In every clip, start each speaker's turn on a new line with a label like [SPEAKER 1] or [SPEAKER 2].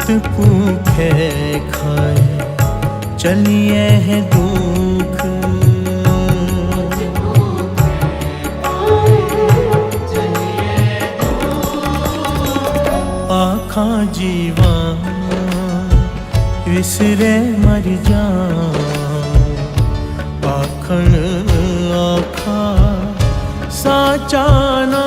[SPEAKER 1] भूखे खाए चलिए है दुख, आखा जीवा विसरे मर जा, आखण आखा साचा ना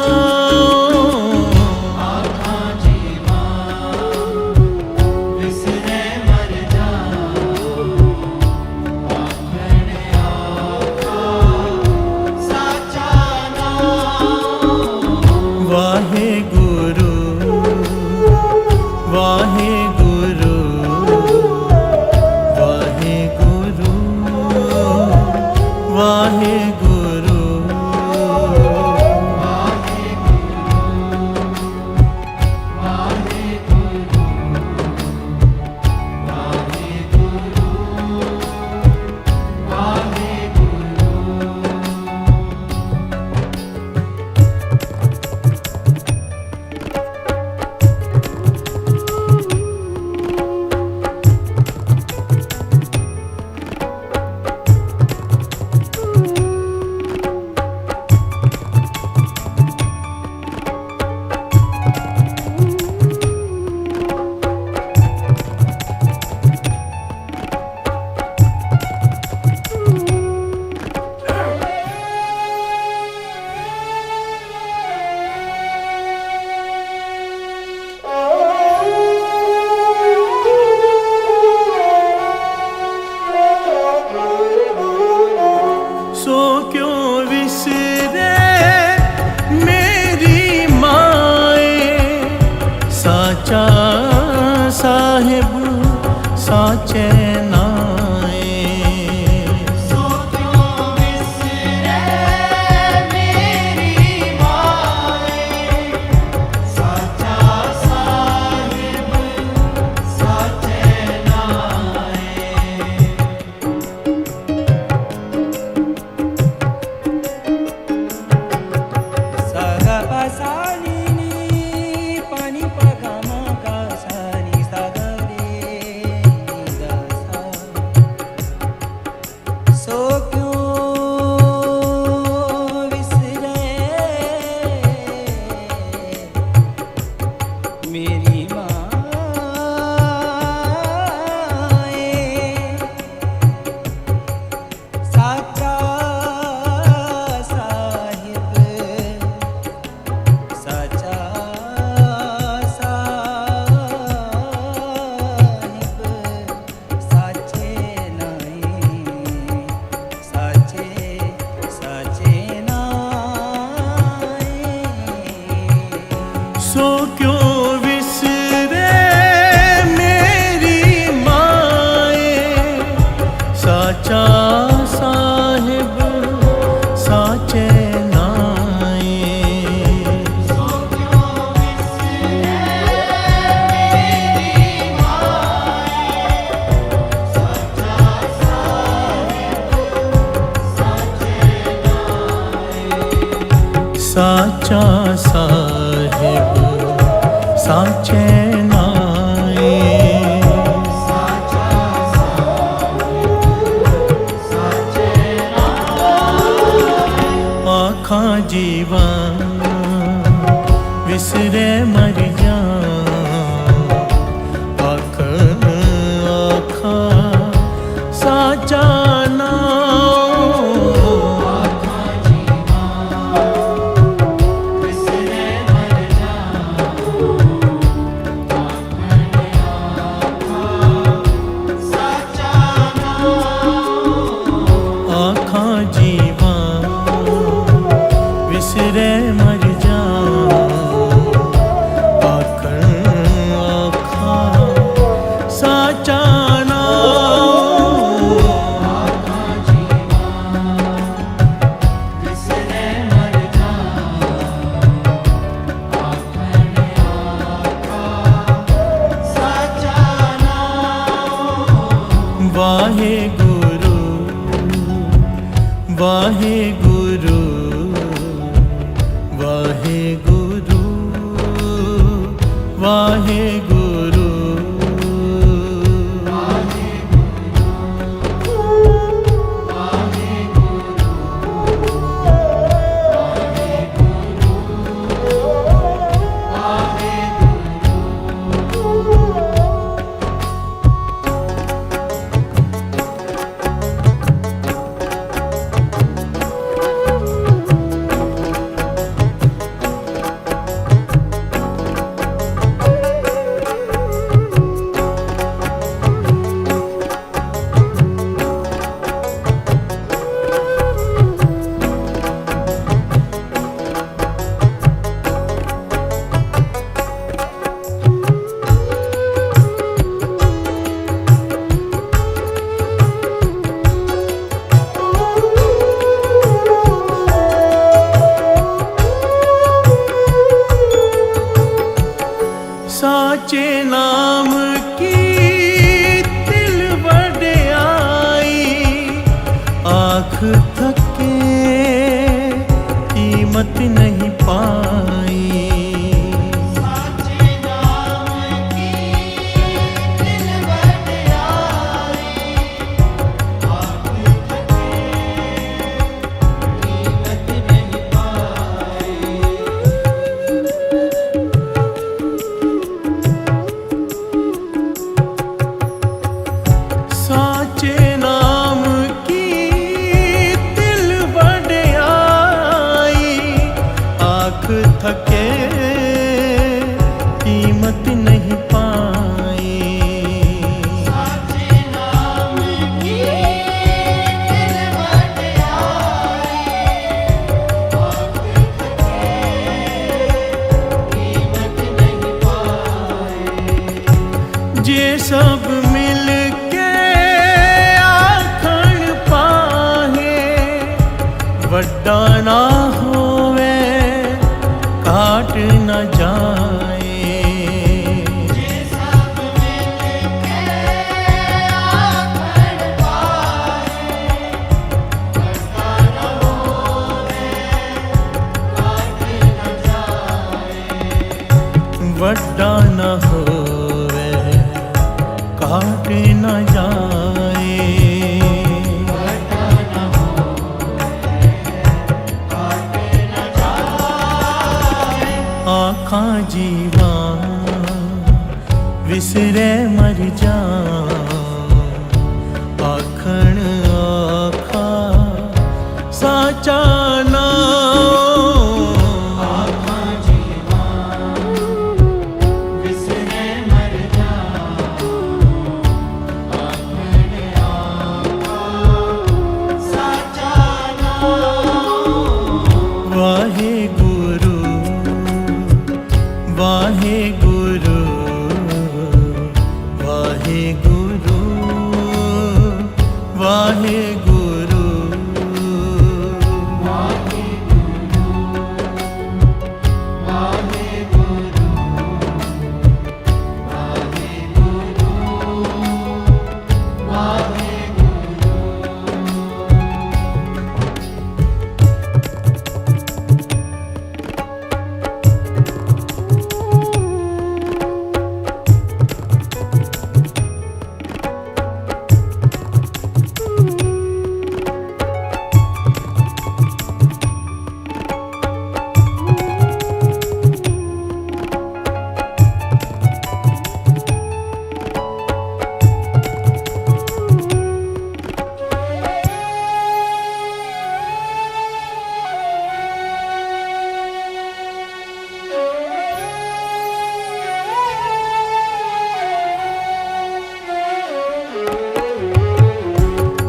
[SPEAKER 1] साचा साहिब साचे नाए।
[SPEAKER 2] सो क्यों विसरे मेरी माए, साचा साहिब साचे नाए।
[SPEAKER 3] सागा पासानी नी पानी पगामा का सानी सागा रे गा सा। सो क्यों विसरे मेरी माए, साचा साहिब साचा साहिब साचे नाए, साचे साचे नाए।
[SPEAKER 1] सो क्यों विसरे मेरी माए, साचा साहिब साचे नाए।
[SPEAKER 2] सो क्यों विसरे मेरी माए, साचा साहिब साचे नाए।
[SPEAKER 1] साचा साहिब साचे नाए।
[SPEAKER 2] साचा साहिब साचे नाए।
[SPEAKER 1] आखां जीवन विसरे मर जान, आख आखां साचा नाम।
[SPEAKER 2] विसरे मर जाऊं, साचा नाम।
[SPEAKER 1] आखां जीवन विसरे मर जान, आखां साचा नाम।
[SPEAKER 2] विसरे मर जाऊं, साचा नाम।
[SPEAKER 1] वाहे गुरु वाहे गुरु वाहे गुरु वाहे गुरु। साचे नाम की दिल वड्याई, आँख थके कीमत नहीं पाई।
[SPEAKER 2] साचे नाम की दिल वड्याई, आँख थके कीमत नहीं पाई।
[SPEAKER 1] जे सब मिल के आखण पाहे, वड्डा ना होवे काट न जाए।
[SPEAKER 2] जे सब मिल के आखण पाए, वड्डा न होवे काट न जाए।
[SPEAKER 1] वड्डा न होवे काट न जाए।
[SPEAKER 2] वड्डा न होवे काट न जाए।
[SPEAKER 1] आखां जीवा विसरे मर जा, आखण आखा साचा ना।
[SPEAKER 2] आखां जीवा विसरे मर जा, आखण आखा साचा नाम।
[SPEAKER 1] वाहे गुरु वाहे गुरु वाहे गुरु वाहे गुरु
[SPEAKER 2] वाहे गुरु वाहे गुरु वाहे गुरु वाहे गुरु।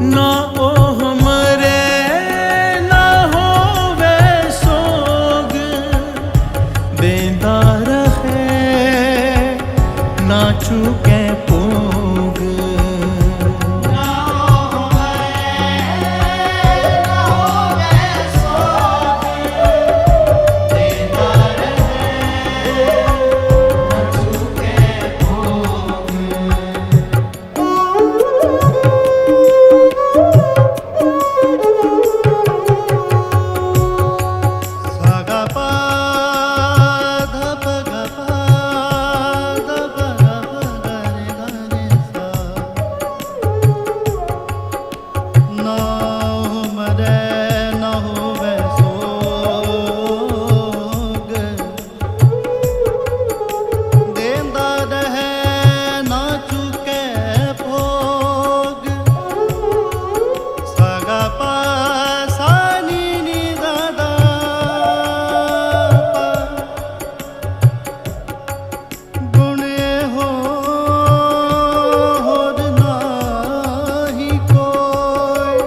[SPEAKER 1] ना ओ हमरे ना होवे सोग, देंदा रहे ना चुके पोग।
[SPEAKER 2] ना होवे ना होवे सोग, देंदा रहे न चुके भोग।
[SPEAKER 1] सा गा पा धा प गा पा धा प गा प गा रे सा। ना हमरे ना होवे सोग, देंदा रहे ना चुके भोग। सा गा पा सा नी नी दा दा पा। गुण हो होर नाही कोई,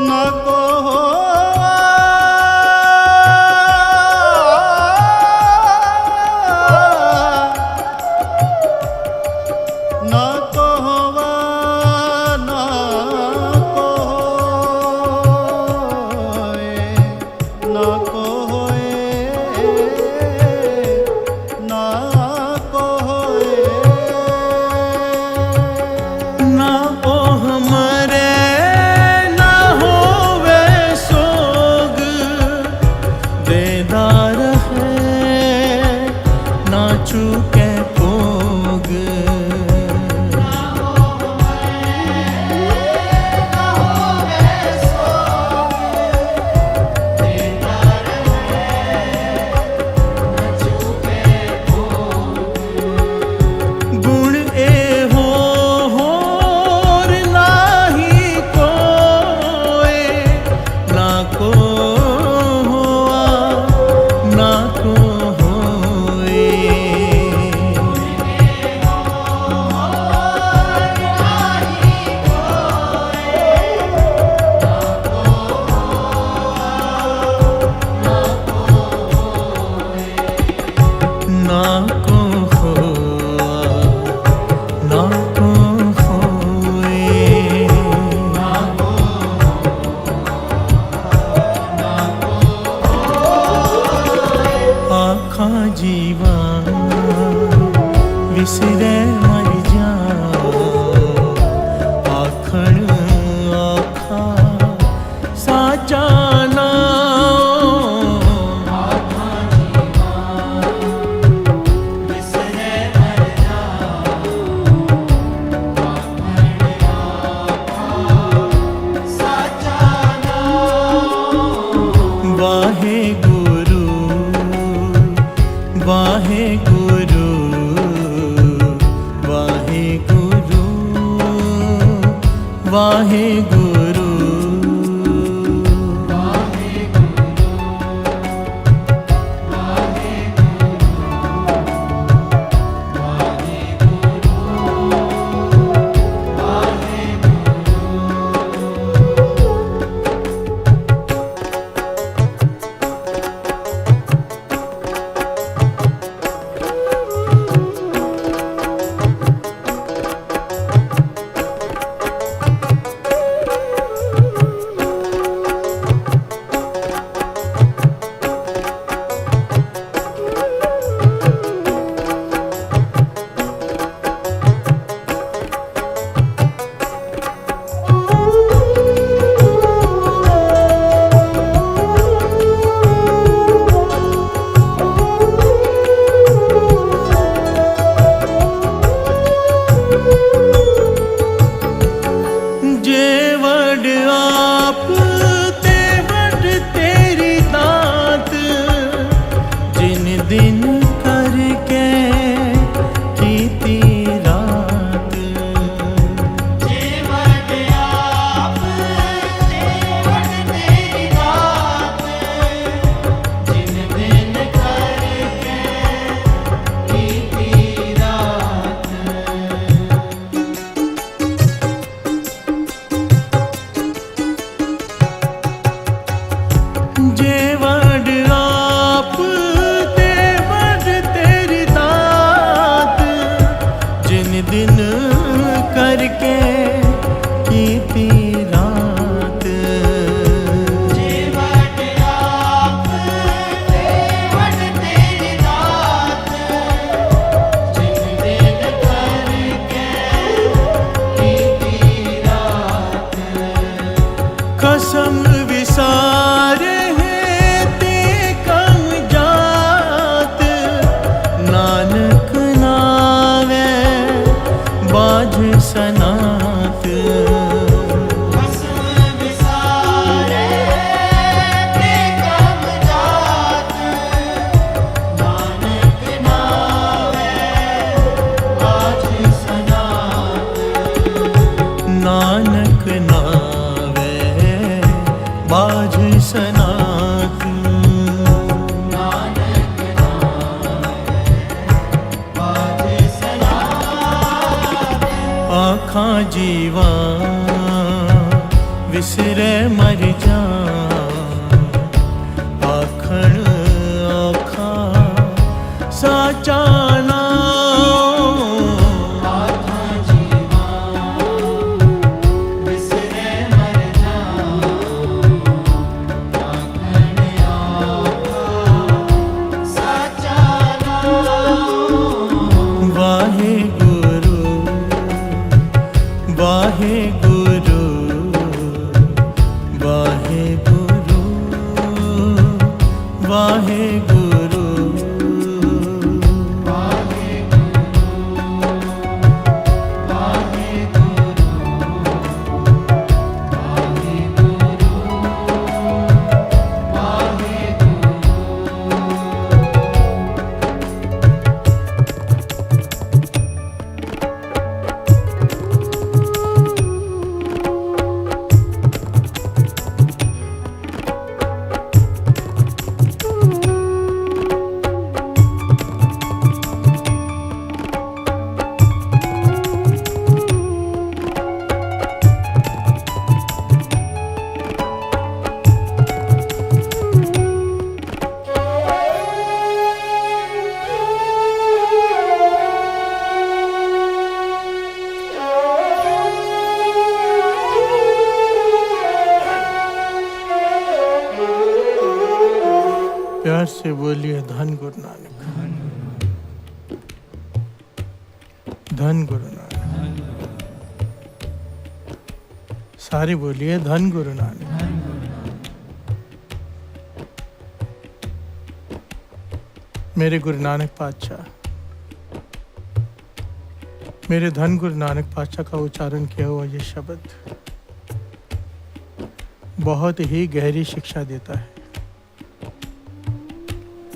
[SPEAKER 1] ना को ना को होवा ना को होए, ना को होए ना को होए। ना ओ हमरे ना होवे सोग, देंदा रहे ना चुके पोग।
[SPEAKER 2] ना होवे सोग, देंदा रहे न चुके भोग।
[SPEAKER 1] गुण ए हो होर नाही कोए, ना को होआ ना को होए। ना को होए जीवा विसरे मर जा आखण आखा साचा ना वाहे गुरु वाहे गुरु वाहे गुरु वाहे गुरु दिन करके कीती रात
[SPEAKER 2] जीवन आप जीवन तेरी रात जिन दिन करके कीती रात
[SPEAKER 1] जेवड़ आप दिन करके कीती रात
[SPEAKER 2] जीवन आप जीवन तेरी रात जिन दिन करके कीती रात
[SPEAKER 1] कसम विसारे हैं ते कम जात नानक नावे बाझ सनात
[SPEAKER 2] कसम विसारे ते कम जात नानक नावे बाझ सनात
[SPEAKER 1] नानक नावे बाझ सनात
[SPEAKER 2] नानक नावे बाझ सनात
[SPEAKER 1] आखा जीवा विसरे मर जा आखण आखा साचा ना
[SPEAKER 2] आखा जीवा विसरे मर जा आखण आखा साचा नाम
[SPEAKER 1] वाहे गुरु वाहे गुरु वाहे गुरु वाहे गुरु
[SPEAKER 2] वाहे गुरु वाहे गुरु वाहे गुरु वाहे
[SPEAKER 1] प्यार से बोलिए धन गुरु नानक। धन गुरु नानक। सारे बोलिए धन गुरु नानक। मेरे गुरु नानक पातशाह, मेरे धन गुरु नानक पातशाह का उच्चारण किया हुआ ये शब्द बहुत ही गहरी शिक्षा देता है,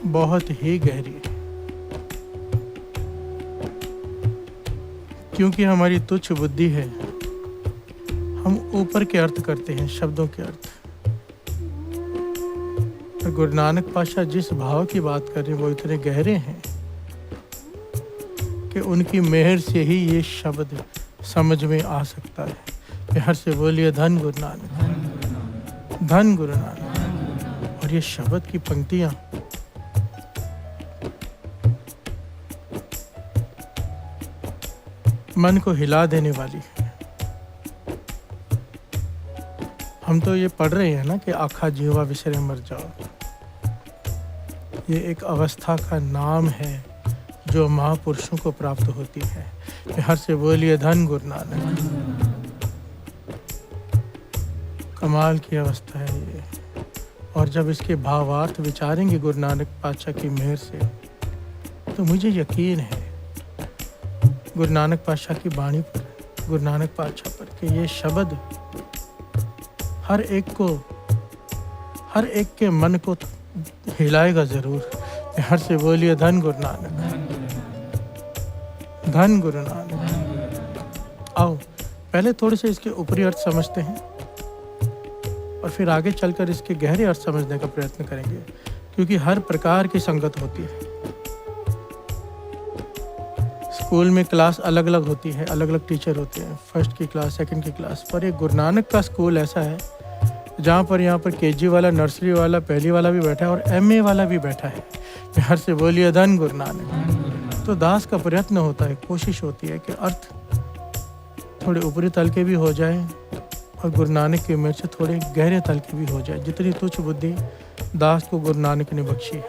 [SPEAKER 1] बहुत ही गहरी। क्योंकि हमारी तुच्छ बुद्धि है, हम ऊपर के अर्थ करते हैं, शब्दों के अर्थ। और गुरु नानक पातशाह जिस भाव की बात कर रहे हैं वो इतने गहरे हैं कि उनकी मेहर से ही ये शब्द समझ में आ सकता है। प्यार से बोलिए धन गुरु नानक, धन गुरु नानक। और ये शब्द की पंक्तियां मन को हिला देने वाली है। हम तो ये पढ़ रहे हैं ना कि आखा जीवा विसरे मर जाओ। ये एक अवस्था का नाम है जो महापुरुषों को प्राप्त होती है। प्यार से बोलिए धन गुरु नानक। कमाल की अवस्था है ये। और जब इसके भावार्थ विचारेंगे गुरु नानक पातशाह की मेहर से, तो मुझे यकीन है गुरु नानक पातशाह की वाणी पर, गुरु नानक पातशाह पर, कि ये शब्द हर एक के मन को हिलाएगा जरूर। प्यार से बोलिए धन गुरु नानक, धन गुरु नानक। आओ पहले थोड़े से इसके ऊपरी अर्थ समझते हैं और फिर आगे चलकर इसके गहरे अर्थ समझने का प्रयत्न करेंगे, क्योंकि हर प्रकार की संगत होती है। स्कूल में क्लास अलग अलग होती है, अलग अलग टीचर होते हैं, फर्स्ट की क्लास, सेकंड की क्लास। पर एक गुरु नानक का स्कूल ऐसा है जहाँ पर यहाँ पर केजी वाला, नर्सरी वाला, पहली वाला भी बैठा है और एमए वाला भी बैठा है। प्यार से बोलिए धन गुरु नानक। तो दास का प्रयत्न होता है, कोशिश होती है कि अर्थ थोड़े ऊपरी तल के भी हो जाए और गुरु नानक की मेहर से थोड़े गहरे तल के भी हो जाए। जितनी तुच्छ बुद्धि दास को गुरु नानक ने बख्शी है।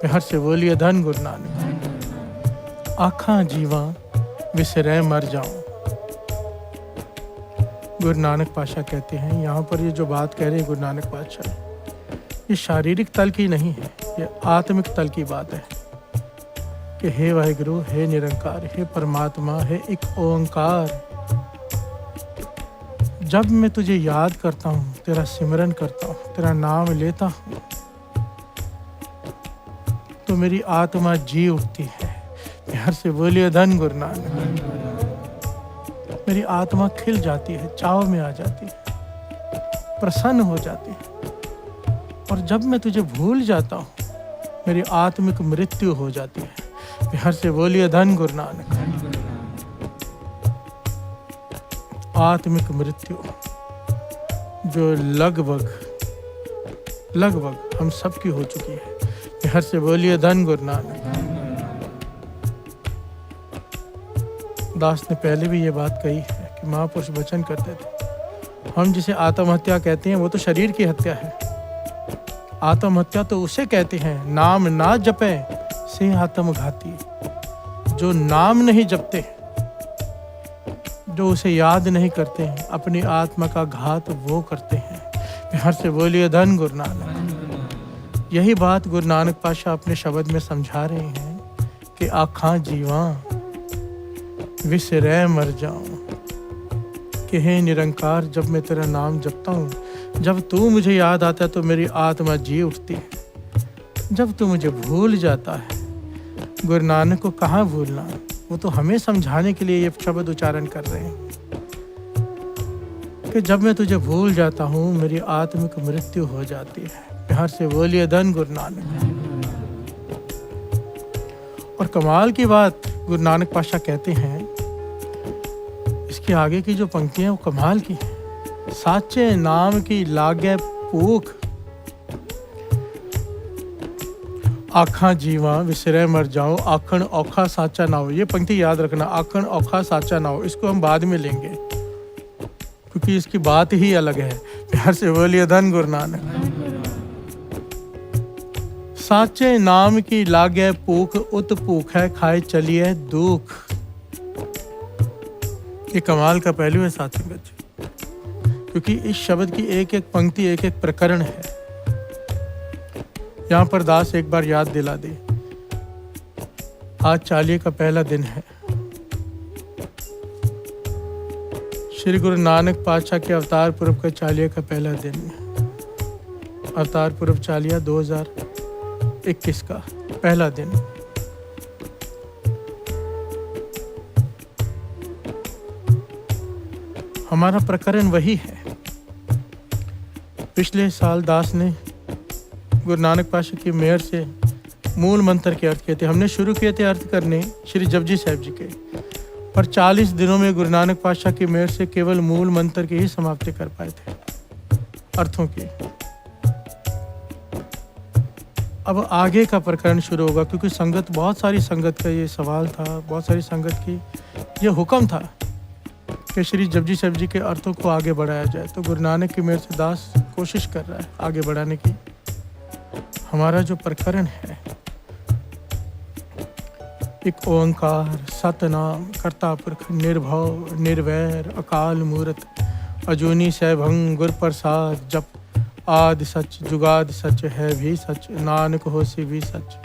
[SPEAKER 1] प्यार से बोलिए धन गुरु नानक। आखा जीवा विसरे मर जाऊं। गुरु नानक पातशाह कहते हैं, यहाँ पर ये जो बात कह रहे हैं गुरु नानक पातशाह, ये शारीरिक तल की नहीं है, ये आत्मिक तल की बात है कि हे वाहिगुरु, हे निरंकार, हे परमात्मा, हे एक ओंकार, जब मैं तुझे याद करता हूँ, तेरा सिमरन करता हूँ, तेरा नाम लेता हूँ, तो मेरी आत्मा जी उठती है। प्यार से बोलिए धन गुरु नानक। मेरी आत्मा खिल जाती है, चाव में आ जाती है, प्रसन्न हो जाती है। और जब मैं तुझे भूल जाता हूँ, मेरी आत्मिक मृत्यु हो जाती है। प्यार से बोलिए धन गुरु नानक। आत्मिक मृत्यु जो लगभग हम सबकी हो चुकी है। प्यार से बोलिए धन गुरु नानक। दास ने पहले भी ये बात कही है कि महापुरुष वचन करते थे, हम जिसे आत्महत्या कहते हैं वो तो शरीर की हत्या है। आत्महत्या तो उसे कहते हैं, नाम ना जपे से आत्मघाती। जो नाम नहीं जपते, जो उसे याद नहीं करते हैं, अपनी आत्मा का घात वो करते हैं। प्यार से बोलिए धन गुरु नानक। यही बात गुरु नानक पातशाह अपने शब्द में समझा रहे हैं कि आखा जीवा विसरे मर जाऊं। कि हे निरंकार, जब मैं तेरा नाम जपता हूँ, जब तू मुझे याद आता है तो मेरी आत्मा जी उठती है। जब तू मुझे भूल जाता है, गुरु नानक को कहाँ भूलना, वो तो हमें समझाने के लिए ये शब्द उच्चारण कर रहे हैं कि जब मैं तुझे भूल जाता हूँ, मेरी आत्मिक मृत्यु हो जाती है। प्यार से बोलिए धन गुरु नानक। और कमाल की बात गुरु नानक पातशाह कहते हैं, इसके आगे की जो पंक्तियां वो कमाल की है। साचे नाम की लागे भूख, आखा जीवा विसरे मर जाओ, आखन औखा साचा ना हो। ये पंक्ति याद रखना, आखन औखा साचा ना हो। इसको हम बाद में लेंगे क्योंकि इसकी बात ही अलग है। प्यार से बोलिए धन गुरु नानक। साचे नाम की लागे भूख, उत भूख है खाए चलिए दुख। ये कमाल का पहलू है साथ संगत जी, क्योंकि इस शब्द की एक एक पंक्ति एक एक प्रकरण है। यहाँ पर दास एक बार याद दिला दे, आज चालीहे का पहला दिन है। श्री गुरु नानक पातशाह के अवतार पुरब का चालीहे का पहला दिन, अवतार पुरब चालीहा 2021 का पहला दिन। हमारा प्रकरण वही है। पिछले साल दास ने गुरु नानक पातशाह की मेहर से मूल मंत्र के अर्थ किए थे। हमने शुरू किए थे अर्थ करने श्री जपजी साहिब जी के, पर 40 दिनों में गुरु नानक पातशाह की मेहर से केवल मूल मंत्र की ही समाप्ति कर पाए थे, अर्थों की। अब आगे का प्रकरण शुरू होगा, क्योंकि संगत, बहुत सारी संगत का ये सवाल था, बहुत सारी संगत की ये हुक्म था कि श्री जपजी साहिब जी के अर्थों को आगे बढ़ाया जाए। तो गुरु नानक की मेहर से दास कोशिश कर रहा है आगे बढ़ाने की। हमारा जो प्रकरण है, एक ओंकार, सतनाम, कर्ता पुरख, निर्भव निर्वैर, अकाल मूरत, अजूनी सैभंग, गुर प्रसाद, जप आदि सच, जुगाद सच, है भी सच, नानक होसी भी सच,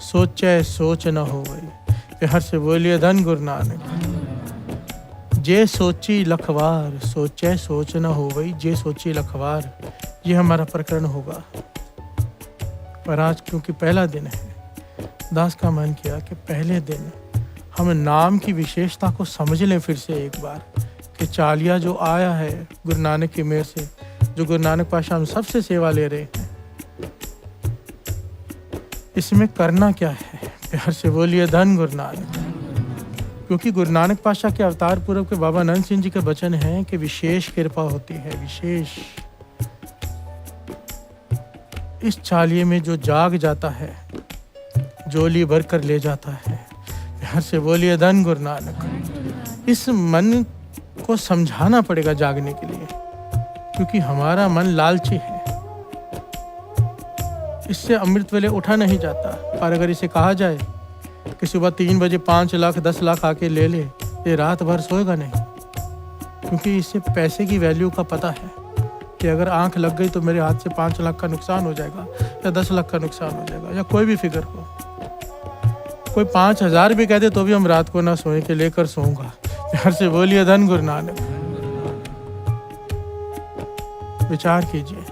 [SPEAKER 1] सोचै सोच न होवै। हर से बोलिए धन गुरु नानक। जे सोची लखवार, सोचै सोच न होवै, जे सोची लखवार, ये हमारा प्रकरण होगा। पर आज क्योंकि पहला दिन है, दास का मन किया कि पहले दिन हम नाम की विशेषता को समझ लें फिर से एक बार, कि चालिया जो आया है गुरु नानक की मेहर से, जो गुरु नानक पातशाह हम सबसे सेवा ले रहे हैं, इसमें करना क्या है। प्यार से बोलिए धन गुरु नानक। क्योंकि गुरु नानक पातशाह के अवतार पूर्व के बाबा नंद सिंह जी के वचन हैं कि विशेष कृपा होती है, विशेष। इस चालिये में जो जाग जाता है, जोली भर कर ले जाता है। प्यार से बोलिए धन गुरु नानक। इस मन को समझाना पड़ेगा जागने के लिए, क्योंकि हमारा मन लालची है, इससे अमृत वेले उठा नहीं जाता। और अगर इसे कहा जाए कि सुबह 3 बजे 5 लाख 10 लाख आके ले ले, ये रात भर सोएगा नहीं, क्योंकि इससे पैसे की वैल्यू का पता है कि अगर आंख लग गई तो मेरे हाथ से 5 लाख का नुकसान हो जाएगा या 10 लाख का नुकसान हो जाएगा, या कोई भी फिगर हो। कोई 5000 भी कह दे तो भी हम रात को ना सोए के लेकर सोऊंगा। प्यार से बोलिए धन गुरु नानक। विचार कीजिए।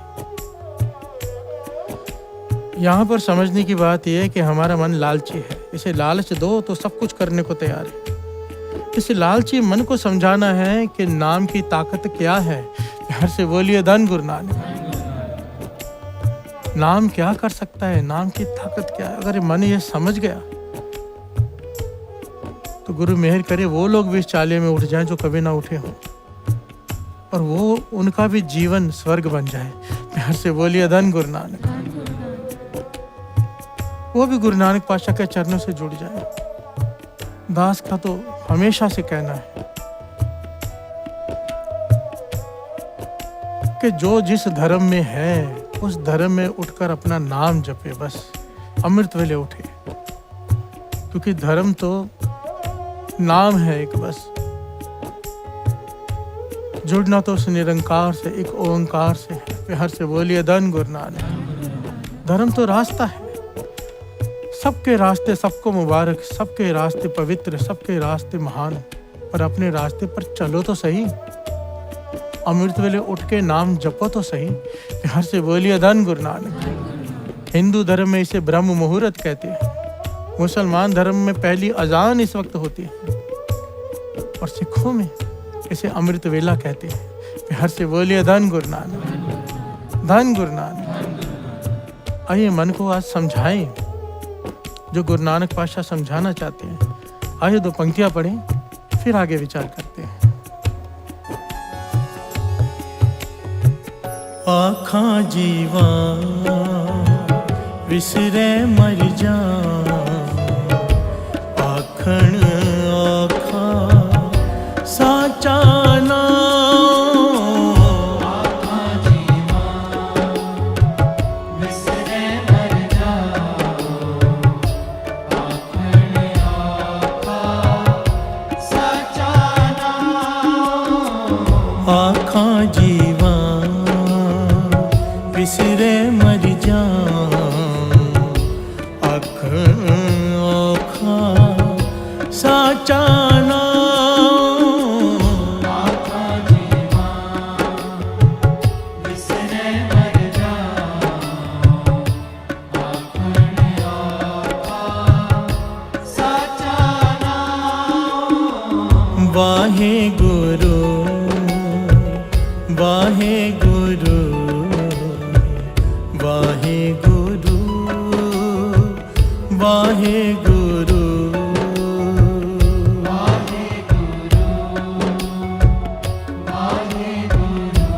[SPEAKER 1] यहाँ पर समझने की बात यह है कि हमारा मन लालची है। इसे लालच दो तो सब कुछ करने को तैयार है। इस लालची मन को समझाना है कि नाम की ताकत क्या है। प्यार से बोलिए धन गुरु नानक। नाम क्या कर सकता है, नाम की ताकत क्या है। अगर मन ये समझ गया तो गुरु मेहर करे वो लोग भी इस चाले में उठ जाएं जो कभी ना उठे हों, और वो उनका भी जीवन स्वर्ग बन जाए। प्यार से बोलिए धन गुरु नानक। वो भी गुरु नानक पातशाह के चरणों से जुड़ जाए। दास का तो हमेशा से कहना है कि जो जिस धर्म में है उस धर्म में उठकर अपना नाम जपे, बस अमृत वेले उठे। क्योंकि धर्म तो नाम है एक, बस जुड़ना तो उस निरंकार से, एक ओंकार से है। प्यार से बोलिए धन गुरु नानक। धर्म तो रास्ता है, सबके रास्ते सबको मुबारक, सबके रास्ते पवित्र, सबके रास्ते महान, पर अपने रास्ते पर चलो तो सही। अमृत वेले उठ के नाम जपो तो सही। प्यार से बोलिए धन गुरु नानक। हिंदू धर्म में इसे ब्रह्म मुहूर्त कहते हैं। मुसलमान धर्म में पहली अजान इस वक्त होती है, और सिखों में इसे अमृत वेला कहते हैं। प्यार से बोलिए धन गुरु नानक। धन गुरु नानक। आइए मन को आज समझाएं जो गुरु नानक पातशाह समझाना चाहते हैं। आइए 2 पंक्तियां पढ़ें, फिर आगे विचार करते हैं। आँखां जीवा विसरे मर जा, आखण आखा साचा नाम।
[SPEAKER 2] आँखां जीवा विसरे मर जाओ, आखण आखा साचा नाम।
[SPEAKER 1] आखां जीवा विसरे मर जा अख ओखा साचा नाम
[SPEAKER 2] आखा जीवा विसरे मर जाओ आखण आखा साचा नाम
[SPEAKER 1] वाहे गुरु वाहे गुरु वाहे गुरु वाहे गुरु
[SPEAKER 2] वाहे गुरु वाहे गुरु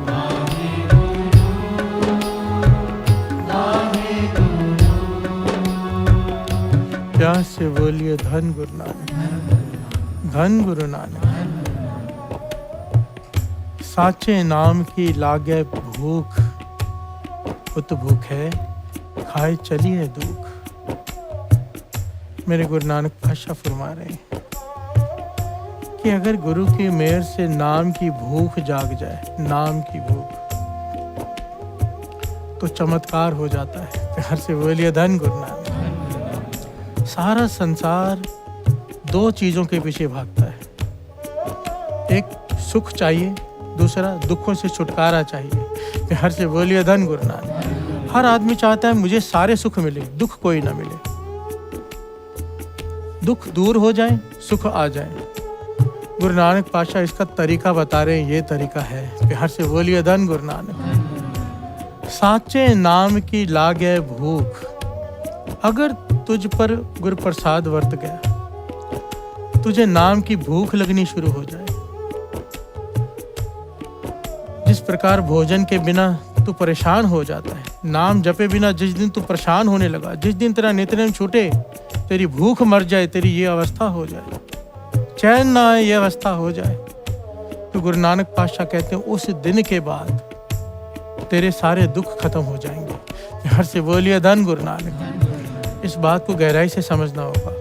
[SPEAKER 2] वाहे गुरु वाहे गुरु
[SPEAKER 1] प्यार से बोलिए धन गुरु नानक धन गुरु नानक साचे नाम की लागे भूख उत भूख है खाए चलिए दुख। मेरे गुरु नानक पातशाह फरमा रहे हैं कि अगर गुरु की मेहर से नाम की भूख जाग जाए, नाम की भूख, तो चमत्कार हो जाता है। प्यार से बोलिए धन गुरु नानक। सारा संसार दो चीजों के पीछे भागता है, एक सुख चाहिए, दूसरा दुखों से छुटकारा चाहिए। प्यार से बोलिए धन गुरु नानक। हर आदमी चाहता है मुझे सारे सुख मिले, दुख कोई ना मिले, दुख दूर हो जाए, सुख आ जाए। गुरु नानक पातशाह इसका तरीका बता रहे हैं, ये तरीका है। प्यार से बोलिए धन गुरु नानक। साचे नाम की लागे भूख, अगर तुझ पर गुरु प्रसाद वर्त गया, तुझे नाम की भूख लगनी शुरू हो जाए। जिस प्रकार भोजन के बिना तू परेशान हो जाता है, नाम जपे बिना जिस दिन तू परेशान होने लगा, जिस दिन तेरा नित्यनेम छूटे, तेरी भूख मर जाए, तेरी ये अवस्था हो जाए, चैन ना आए, ये अवस्था हो जाए, तो गुरु नानक पातशाह कहते हैं उस दिन के बाद तेरे सारे दुख खत्म हो जाएंगे। प्यार से बोलिए धन गुरु नानक। इस बात को गहराई से समझना होगा।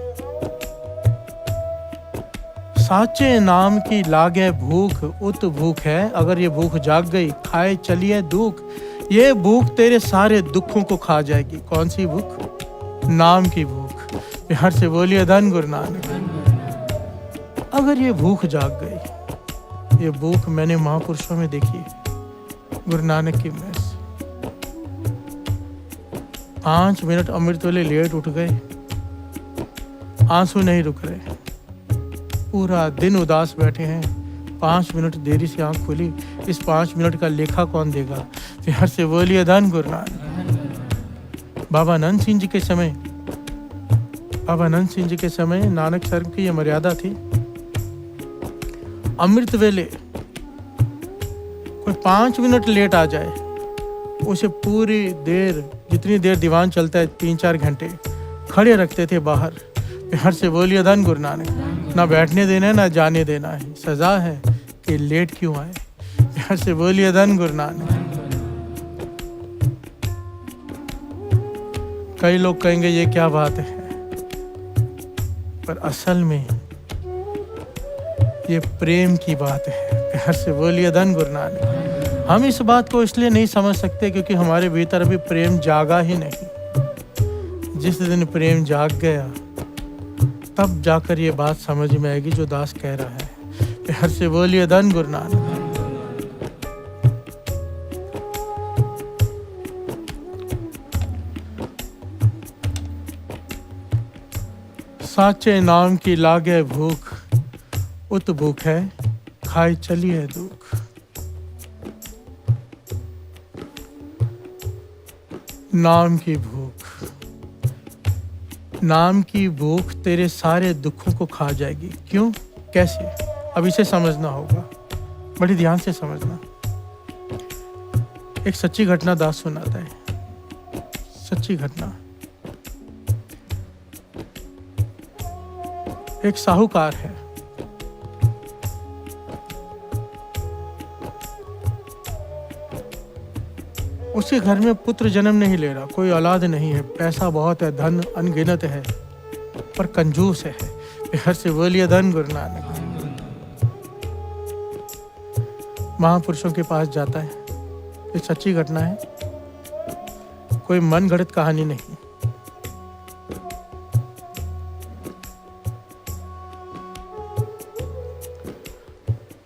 [SPEAKER 1] साचे नाम की लागे भूख उत भूख है, अगर ये भूख जाग गई, खाए चलिए दुख, ये भूख तेरे सारे दुखों को खा जाएगी। कौन सी भूख? नाम की भूख। प्यार से बोलिए धन गुरु नानक। अगर ये भूख जाग गई, ये भूख मैंने महापुरुषों में देखी है, गुरु नानक की मेहर से। 5 मिनट अमृत वेले लेट उठ गए, आंसू नहीं रुक रहे, पूरा दिन उदास बैठे हैं, 5 मिनट देरी से आंख खुली, इस 5 मिनट का लेखा कौन देगा? प्यार से बोलिए धन गुरु नानक। बाबा नंद सिंह जी के समय नानक सर की यह मर्यादा थी, अमृत वेले कोई 5 मिनट लेट आ जाए, उसे पूरी देर, जितनी देर दीवान चलता है 3-4 घंटे, खड़े रखते थे बाहर। प्यार से बोलिए धन गुरु नानक। ना बैठने देना है, ना जाने देना है, सजा है कि लेट क्यों आए। प्यार से बोलिए धन गुरु नानक। कई लोग कहेंगे ये क्या बात है, पर असल में ये प्रेम की बात है। प्यार से बोलिए धन गुरु नानक। हम इस बात को इसलिए नहीं समझ सकते क्योंकि हमारे भीतर अभी प्रेम जागा ही नहीं। जिस दिन प्रेम जाग गया, तब जाकर ये बात समझ में आएगी जो दास कह रहा है। प्यार से बोलिए धन गुरु नानक। साचे नाम की लागे भूख उत भूख है, खाए चलिए दुख। नाम की भूख, नाम की भूख तेरे सारे दुखों को खा जाएगी। क्यों, कैसे? अब इसे समझना होगा, बड़ी ध्यान से समझना। एक सच्ची घटना दास सुनाता है, सच्ची घटना। एक साहूकार है, उसके घर में पुत्र जन्म नहीं ले रहा, कोई औलाद नहीं है, पैसा बहुत है, धन अनगिनत है, पर कंजूस है। प्यार से बोलिए धन गुरु नानक। महापुरुषों के पास जाता है। ये सच्ची घटना है, कोई मन गढ़ंत कहानी नहीं।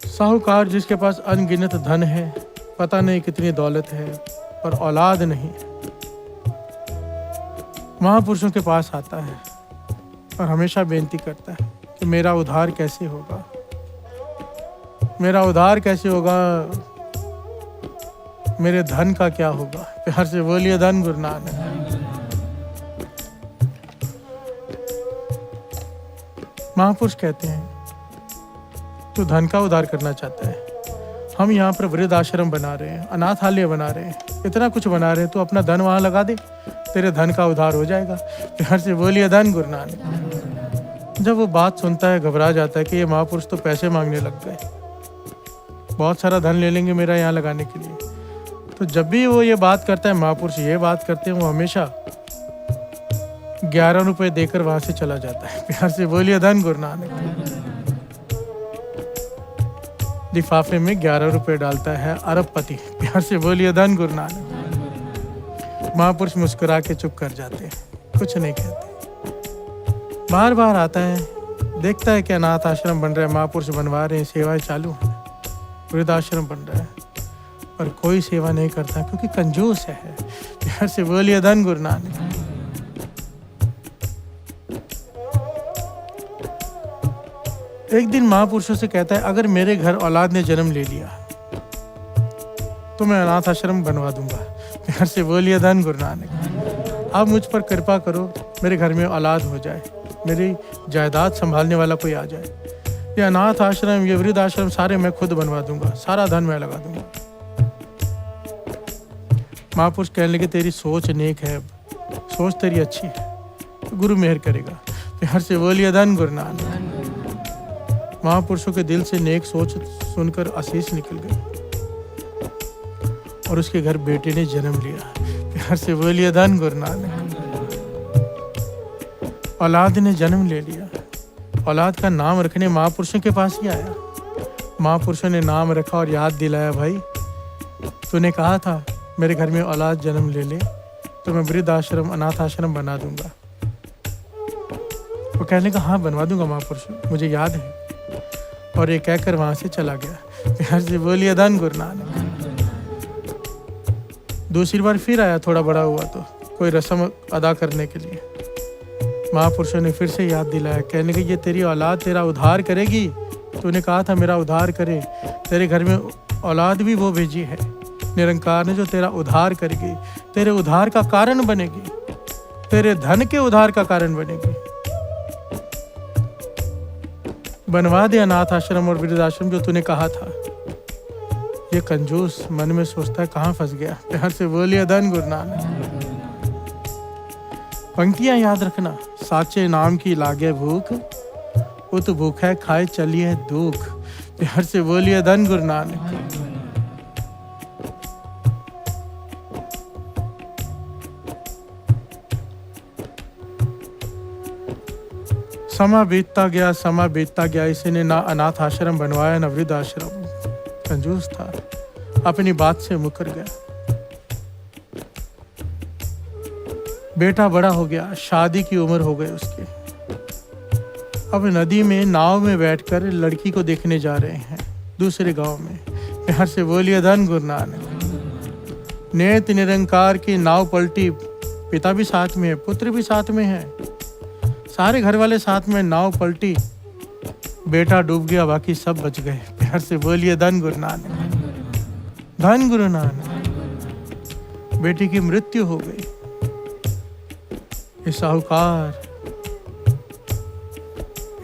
[SPEAKER 1] साहूकार जिसके पास अनगिनत धन है, पता नहीं कितनी दौलत है, पर औलाद नहीं, महापुरुषों के पास आता है और हमेशा बेनती करता है कि मेरा उद्धार कैसे होगा, मेरा उद्धार कैसे होगा, मेरे धन का क्या होगा। प्यार से बोलिए धन गुरु नानक। महापुरुष कहते हैं तू धन का उद्धार करना चाहता है, हम यहाँ पर वृद्ध आश्रम बना रहे हैं, अनाथालय बना रहे हैं, इतना कुछ बना रहे हैं, तो अपना धन वहां लगा दे, तेरे धन का उद्धार हो जाएगा। प्यार से बोलिए धन गुरु नानक। जब वो बात सुनता है घबरा जाता है कि ये महापुरुष तो पैसे मांगने लग गए, बहुत सारा धन ले लेंगे मेरा यहाँ लगाने के लिए। तो जब भी वो ये बात करता है, महापुरुष ये बात करते हैं, वो हमेशा 11 रुपए देकर वहां से चला जाता है। प्यार से बोलिए धन गुरु नानक। लिफाफे में 11 रुपए डालता है अरबपति। प्यार से बोलिए धन गुरु नानक। महापुरुष मुस्कुरा के चुप कर जाते हैं, कुछ नहीं कहते। बार बार आता है, देखता है कि अनाथ आश्रम बन रहा है, महापुरुष बनवा रहे हैं, सेवाएं चालू हैं, वृद्धाश्रम बन रहा है, पर कोई सेवा नहीं करता क्योंकि कंजूस है। प्यार से बोलिए धन गुरु नानक। एक दिन महापुरुषों से कहता है अगर मेरे घर औलाद ने जन्म ले लिया तो मैं अनाथ आश्रम बनवा दूंगा। प्यार से बोलिए धन गुरु नानक। आप मुझ पर कृपा करो, मेरे घर में औलाद हो जाए, मेरी जायदाद संभालने वाला कोई आ जाए, ये अनाथ आश्रम, ये वृद्ध आश्रम सारे मैं खुद बनवा दूंगा, सारा धन मैं लगा दूंगा। महापुरुष कहने लगे तेरी सोच नेक है, सोच तेरी अच्छी है, तो गुरु मेहर करेगा। प्यार से बोलिए धन गुरु नानक। महापुरुषों के दिल से नेक सोच सुनकर आशीष निकल गई और उसके घर बेटे ने जन्म लिया। प्यार से बोलिए धन गुरु नानक। औलाद ने जन्म ले लिया, औलाद का नाम रखने महापुरुषों के पास ही आया। महापुरुषों ने नाम रखा और याद दिलाया, भाई तूने कहा था मेरे घर में औलाद जन्म ले ले तो मैं वृद्ध आश्रम, अनाथ आश्रम बना दूंगा। वो कहने का हाँ बनवा दूंगा महापुरुष, मुझे याद है। और ये कहकर वहां से चला गया। प्यार से बोलिए धन गुरु नानक। दूसरी बार फिर आया, थोड़ा बड़ा हुआ तो कोई रस्म अदा करने के लिए। महापुरुषों ने फिर से याद दिलाया, कहने कि ये तेरी औलाद तेरा उद्धार करेगी, तूने कहा था मेरा उद्धार करे, तेरे घर में औलाद भी वो भेजी है निरंकार ने जो तेरा उद्धार करेगी, तेरे उद्धार का कारण बनेगी, तेरे धन के उद्धार का कारण बनेगी। बनवा दे अनाथ आश्रम और वृद्धाश्रम जो तूने कहा था। ये कंजूस मन में सोचता है कहाँ फंस गया। प्यार से बोलिए धन गुरु नानक। पंक्तियां याद रखना, साचे नाम की लागे भूख, उत भूखा खाए चलिए दुख। प्यार से बोलिए धन गुरु नानक। समा बीतता गया, इसने ना अनाथ आश्रम बनवाया ना वृद्ध आश्रम। कंजूस था, अपनी बात से मुकर गया। बेटा बड़ा हो गया, शादी की उम्र हो गई उसकी। अब नदी में नाव में बैठकर लड़की को देखने जा रहे हैं दूसरे गांव में। प्यार से बोलिए धन गुरु नानक। नेत निरंकार की नाव पलटी, पिता भी साथ में है, पुत्र भी साथ में है, सारे घर वाले साथ में। नाव पलटी, बेटा डूब गया, बाकी सब बच गए। प्यार से बोलिए धन गुरु नानक। धन गुरु नानक। बेटी की मृत्यु हो गई। ये साहूकार,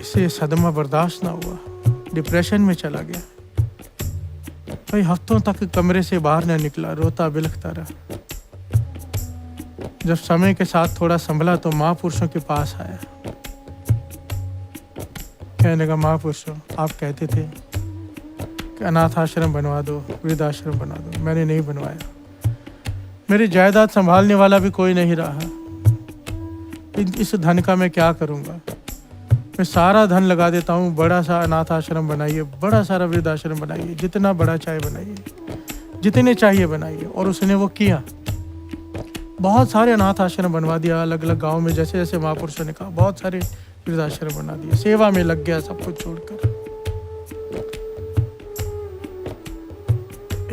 [SPEAKER 1] इसे सदमा बर्दाश्त ना हुआ, डिप्रेशन में चला गया। कई हफ्तों तक कमरे से बाहर न निकला, रोता बिलखता रहा। जब समय के साथ थोड़ा संभला तो महापुरुषों के पास आया। कहने लगा महापुरुषों, आप कहते थे कि अनाथ आश्रम बनवा दो, वृद्धाश्रम बना दो, मैंने नहीं बनवाया। मेरी जायदाद संभालने वाला भी कोई नहीं रहा। इस धन का मैं क्या करूंगा? मैं सारा धन लगा देता हूँ, बड़ा सा अनाथ आश्रम बनाइए, बड़ा सारा वृद्धाश्रम बनाइए, जितना बड़ा चाहे बनाइए, जितने चाहिए बनाइए। और उसने वो किया, बहुत सारे अनाथ आश्रम बनवा दिया अलग अलग गाँव में, जैसे जैसे महापुरुषों ने कहा, बहुत सारे वृद्धाश्रम बना दिए, सेवा में लग गया सब कुछ छोड़कर।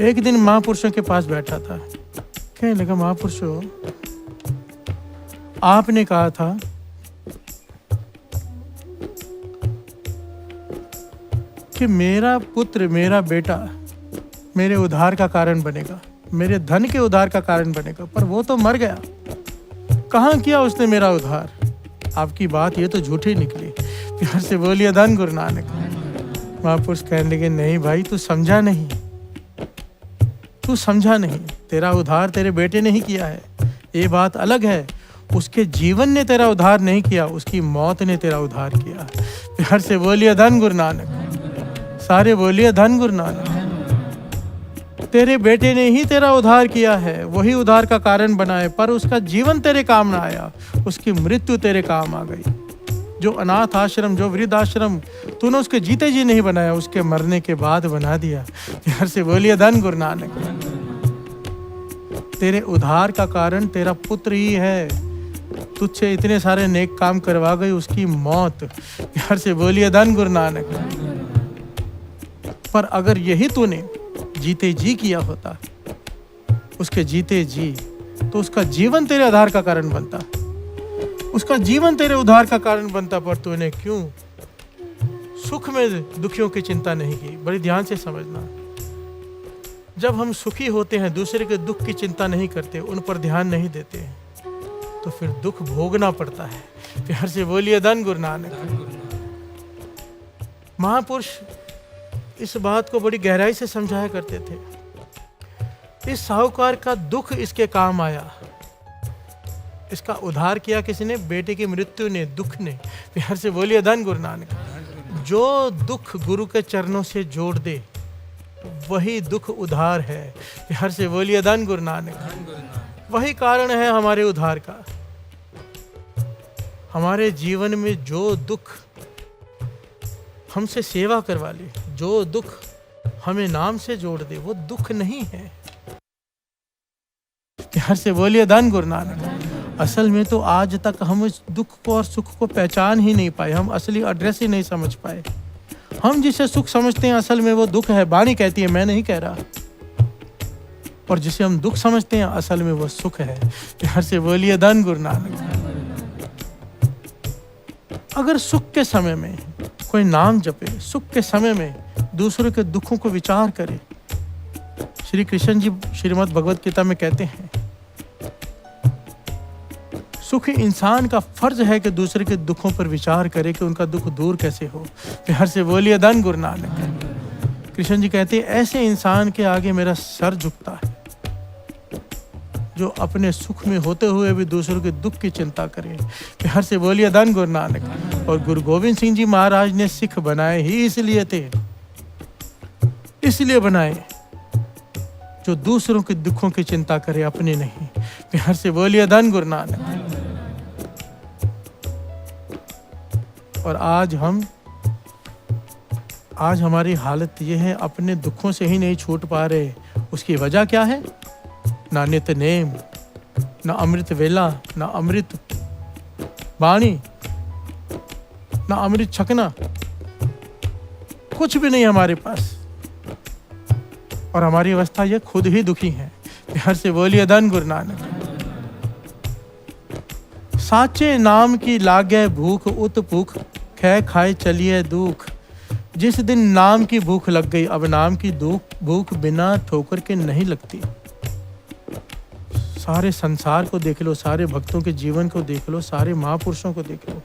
[SPEAKER 1] एक दिन महापुरुषों के पास बैठा था, कहने लगा, महापुरुषों आपने कहा था कि मेरा पुत्र, मेरा बेटा मेरे उद्धार का कारण बनेगा, मेरे धन के उद्धार का कारण बनेगा, पर वो तो मर गया, कहाँ किया उसने मेरा उद्धार? आपकी बात ये तो झूठी निकली। प्यार से बोलिए धन गुरु नानक। महापुरुष कहने लगे, नहीं भाई, तू समझा नहीं, तू समझा नहीं, तेरा उद्धार तेरे बेटे ने ही किया है, ये बात अलग है। उसके जीवन ने तेरा उद्धार नहीं किया, उसकी मौत ने तेरा उद्धार किया। प्यार से बोलिए धन गुरु नानक। सारे बोलिए धन गुरु नानक। तेरे बेटे ने ही तेरा उद्धार किया है, वही उद्धार का कारण बना है, पर उसका जीवन तेरे काम ना आया, उसकी मृत्यु तेरे काम आ गई। जो अनाथ आश्रम, जो वृद्ध आश्रम तूने उसके जीते जी नहीं बनाया, उसके मरने के बाद बना दिया। प्यार से बोलिए धन गुरु नानक। तेरे उद्धार का कारण तेरा पुत्र ही है, तुझसे इतने सारे नेक काम करवा गई, उसकी मौत। प्यार से बोलिए धन गुरु नानक। पर अगर यही तूने जीते जी किया होता, उसके जीते जी, तो उसका जीवन तेरे आधार का कारण बनता, उसका जीवन तेरे उद्धार का कारण बनता। पर तूने क्यों सुख में दुखियों की चिंता नहीं की? बड़ी ध्यान से समझना, जब हम सुखी होते हैं, दूसरे के दुख की चिंता नहीं करते, उन पर ध्यान नहीं देते, तो फिर दुख भोगना पड़ता है। प्यार से बोलिए धन गुरु नानक। महापुरुष इस बात को बड़ी गहराई से समझाया करते थे। इस साहूकार का दुख इसके काम आया, इसका उद्धार किया किसने? बेटे की मृत्यु ने, दुख ने। प्यार से बोलिए धन गुरु नानक। जो दुख गुरु के चरणों से जोड़ दे, वही दुख उद्धार है। प्यार से बोलिए धन गुरु नानक। वही कारण है हमारे उद्धार का। हमारे जीवन में जो दुख हमसे सेवा करवा ले, जो दुख हमें नाम से जोड़ दे, वो दुख नहीं है। प्यार से बोलिए धन गुरु नानक। असल में तो आज तक हम इस दुख को और सुख को पहचान ही नहीं पाए, हम असली एड्रेस ही नहीं समझ पाए। हम जिसे सुख समझते हैं, असल में वो दुख है। वाणी कहती है, मैं नहीं कह रहा। और जिसे हम दुख समझते हैं, असल में वो सुख है। प्यार से बोलिए धन गुरु नानक। अगर सुख के समय में कोई नाम जपे, सुख के समय में दूसरों के दुखों को विचार करे, श्री कृष्ण जी श्रीमद् भगवत गीता में कहते हैं, सुखी इंसान का फर्ज है कि दूसरे के दुखों पर विचार करे कि उनका दुख दूर कैसे हो। प्यार से बोलिए धन गुरु नानक। कृष्ण जी कहते हैं, ऐसे इंसान के आगे मेरा सर झुकता है जो अपने सुख में होते हुए भी दूसरों के दुख की चिंता करे। प्यार से बोलिए धन गुरु नानक। और गुरु गोविंद सिंह जी महाराज ने सिख बनाए ही इसलिए थे, इसलिए बनाए जो दूसरों के दुखों की चिंता करे, अपने नहीं। प्यार से बोलिए धन गुरु नानक। और आज हमारी हालत ये है, अपने दुखों से ही नहीं छूट पा रहे। उसकी वजह क्या है? ना नित नेम, ना अमृत वेला, ना अमृत वाणी, ना अमृत छकना, कुछ भी नहीं हमारे पास। और हमारी अवस्था ये खुद ही दुखी है। प्यार से बोलिए धन गुरु नानक। साचे नाम की लागे भूख, उत भूख खे खाए चलिए दुख। जिस दिन नाम की भूख लग गई, अब नाम की भूख बिना ठोकर के नहीं लगती। सारे संसार को देख लो, सारे भक्तों के जीवन को देख लो, सारे महापुरुषों को देख लो,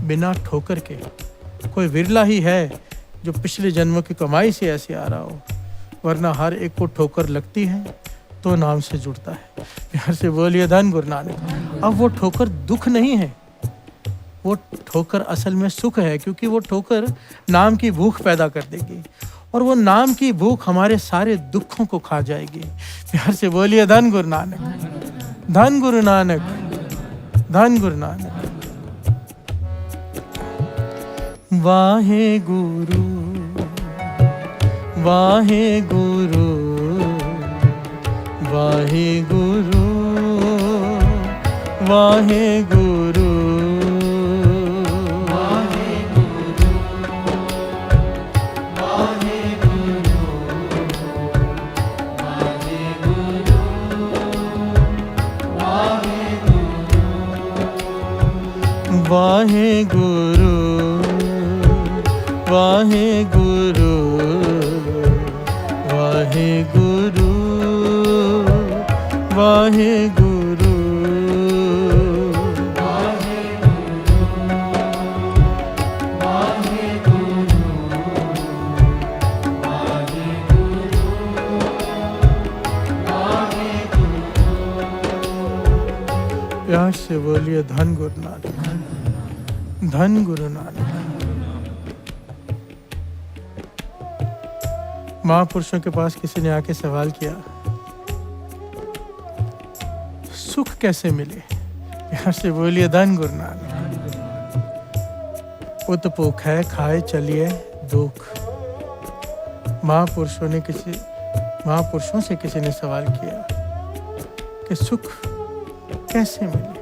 [SPEAKER 1] बिना ठोकर के। कोई विरला ही है जो पिछले जन्मों की कमाई से ऐसे आ रहा हो, वरना हर एक को ठोकर लगती है तो नाम से जुड़ता है। प्यार से बोलिए धन गुरु नानक। अब वो ठोकर दुख नहीं है, वो ठोकर असल में सुख है, क्योंकि वो ठोकर नाम की भूख पैदा कर देगी और वो नाम की भूख हमारे सारे दुखों को खा जाएगी। प्यार से बोलिए धन गुरु नानक। धन गुरु नानक, धन गुरु नानक। वाहे गुरु वाहे गुरु वाहे गुरु वाहे गुरु
[SPEAKER 2] वाहे गुरु वाहे गुरु वाहे गुरु वाहे गुरु
[SPEAKER 1] वाहे गुरु वाहे गुरु वाहे गुरु
[SPEAKER 2] वाहे गुरु वाहे गुरु वाहे गुरु वाहे
[SPEAKER 1] प्यार से बोलिए धन गुरु नानक, धन गुरु नानक। महापुरुषों के पास किसी ने आके सवाल किया, सुख कैसे मिले? प्यार से बोलिए धन गुरु नानक। उत भूख है खाए चलिए दुख। महापुरुषों से किसी ने सवाल किया कि सुख कैसे मिले?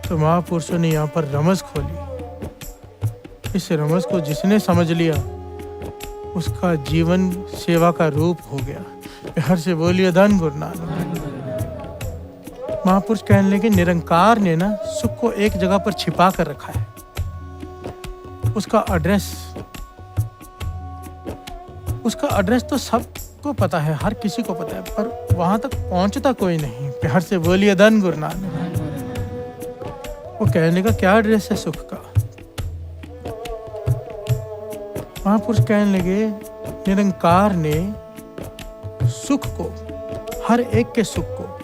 [SPEAKER 1] तो महापुरुषों ने यहाँ पर रमज खोली। इस रमज को जिसने समझ लिया उसका जीवन सेवा का रूप हो गया। प्यार से बोलिए धन गुरु नानक। महापुरुष कहने लगे निरंकार ने ना सुख को एक जगह पर छिपा कर रखा है। उसका एड्रेस तो सबको पता है, हर किसी को पता है, पर वहां तक पहुंचता कोई नहीं। प्यार से बोलिए धन गुरु नानक। वो कहने का क्या एड्रेस है सुख का? महापुरुष कहने लगे निरंकार ने सुख को, हर एक के सुख को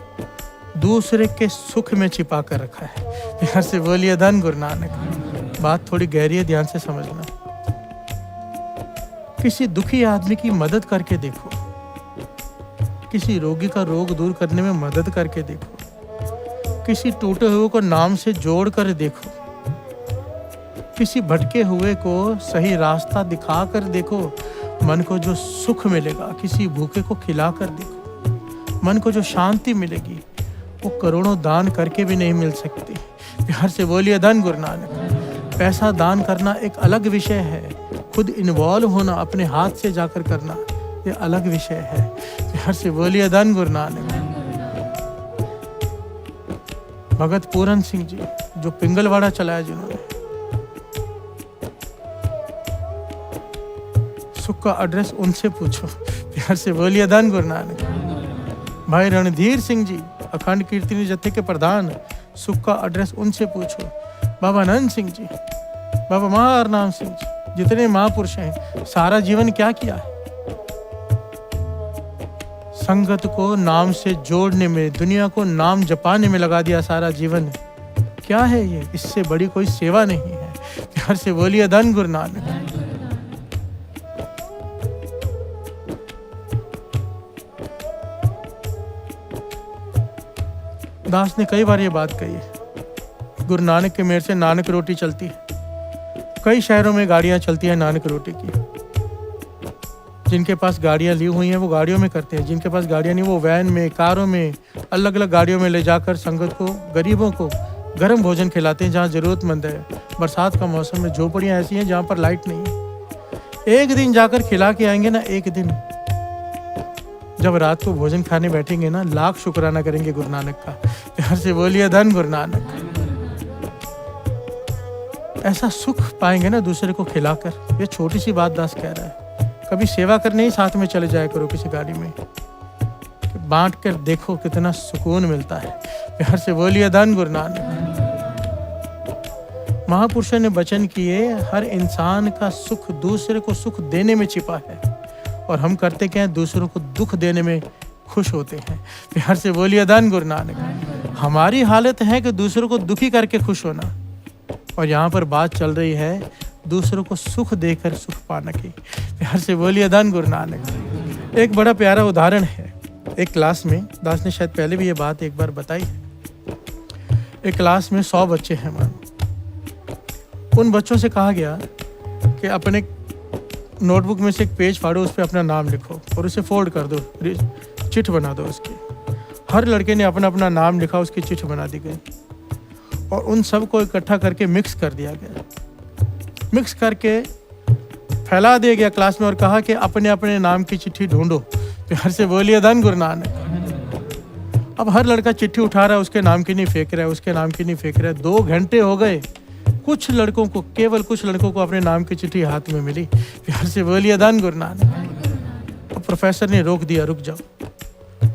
[SPEAKER 1] दूसरे के सुख में छिपा कर रखा है। प्यार से बोलिए धन गुरु नानक। बात थोड़ी गहरी है, ध्यान से समझना। किसी दुखी आदमी की मदद करके देखो, किसी रोगी का रोग दूर करने में मदद करके देखो, किसी टूटे हुए को नाम से जोड़ कर देखो, किसी भटके हुए को सही रास्ता दिखा कर देखो, मन को जो सुख मिलेगा। किसी भूखे को खिला कर देखो, मन को जो शांति मिलेगी वो करोड़ों दान करके भी नहीं मिल सकती। प्यार से बोलिए धन गुरु नानक। पैसा दान करना एक अलग विषय है, खुद इन्वॉल्व होना, अपने हाथ से जाकर करना, ये अलग विषय है। प्यार से बोलिए धन गुरु नानक। भगत पूरन सिंह जी जो पिंगलवाड़ा चलाया, जिन्होंने सुख का एड्रेस उनसे पूछो। प्यार से बोलिए धन गुरु नानक। भाई रणधीर सिंह जी अखंड कीर्तनी जत्थे के प्रधान, सुख का एड्रेस उनसे पूछो। बाबा आनंद सिंह जी, बाबा महारनाम सिंह जी, जितने महापुरुष हैं, सारा जीवन क्या किया है? संगत को नाम से जोड़ने में, दुनिया को नाम जपाने में लगा दिया सारा जीवन। क्या है ये? इससे बड़ी कोई सेवा नहीं है। प्यार से बोलिए धन गुरु नानक। दास ने कई बार ये बात कही है, गुरु नानक के मेहर से नानक रोटी चलती है। कई शहरों में गाड़ियां चलती हैं नानक रोटी की। जिनके पास गाड़ियां ली हुई हैं वो गाड़ियों में करते हैं, जिनके पास गाड़ियां नहीं वो वैन में, कारों में, अलग अलग गाड़ियों में ले जाकर संगत को, गरीबों को गर्म भोजन खिलाते हैं जहाँ जरूरतमंद है। बरसात का मौसम में झोपड़ियाँ ऐसी हैं जहाँ पर लाइट नहीं है। एक दिन जाकर खिला के आएंगे ना, एक दिन जब रात को भोजन खाने बैठेंगे ना, लाख शुक्राना करेंगे गुरु नानक का। प्यार से बोलिए धन गुरु नानक। ऐसा सुख पाएंगे ना दूसरे को खिलाकर। ये छोटी सी बात दास कह रहा है। कभी सेवा करने ही साथ में चले जाया करो किसी गाड़ी में, बांट कर देखो कितना सुकून मिलता है। प्यार से बोलिए धन गुरु नानक। महापुरुषों ने वचन किए, हर इंसान का सुख दूसरे को सुख देने में छिपा है, और हम करते क्या है? दूसरों को दुख देने में खुश होते हैं। प्यार से बोलिए धन गुरु नानक। हमारी हालत है कि दूसरों को दुखी करके खुश होना, और यहाँ पर बात चल रही है दूसरों को सुख देकर सुख पाने की। प्यार से बोलिए धन गुरु नानक। एक बड़ा प्यारा उदाहरण है। एक क्लास में, दास ने शायद पहले भी ये बात एक बार बताई है। एक क्लास में 100 बच्चे हैं मानो। उन बच्चों से कहा गया कि अपने नोटबुक में से एक पेज फाड़ो, उस पर अपना नाम लिखो और उसे फोल्ड कर दो, चिट बना दो उसकी। हर लड़के ने अपना अपना नाम लिखा, उसकी चिट बना दी गई और उन सब को इकट्ठा करके मिक्स कर दिया गया। मिक्स करके फैला दिया गया क्लास में और कहा कि अपने अपने नाम की चिट्ठी ढूंढो। प्यार से बोलिए धन गुरु नानक। अब हर लड़का चिट्ठी उठा रहा है, उसके नाम की नहीं फेंक रहा है, उसके नाम की नहीं फेंक रहा है। 2 घंटे हो गए, कुछ लड़कों को, केवल कुछ लड़कों को अपने नाम की चिट्ठी हाथ में मिली। प्यार से बोलिए धन गुरु नानक। अब प्रोफेसर ने रोक दिया, रुक जाओ।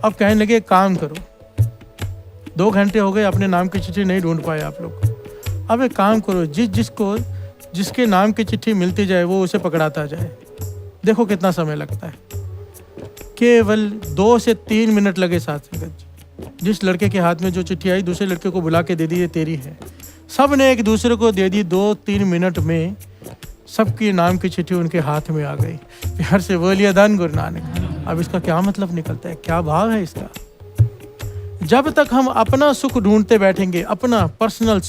[SPEAKER 1] अब कहने लगे काम करो, 2 घंटे हो गए, अपने नाम की चिट्ठी नहीं ढूंढ पाए आप लोग। अब एक काम करो, जिसके नाम की चिट्ठी मिलती जाए वो उसे पकड़ाता जाए। देखो कितना समय लगता है। केवल 2 से 3 मिनट लगे साथ संगत। जिस लड़के के हाथ में जो चिट्ठी आई, दूसरे लड़के को बुला के दे दी, ये तेरी है। सब ने एक दूसरे को दे दी। 2-3 मिनट में सबकी नाम की चिट्ठी उनके हाथ में आ गई। प्यार से बोलिए धन गुरु नानक। अब इसका क्या मतलब निकलता है, क्या भाव है इसका? जब तक हम अपना सुख ढूंढते बैठेंगे, अपना पर्सनल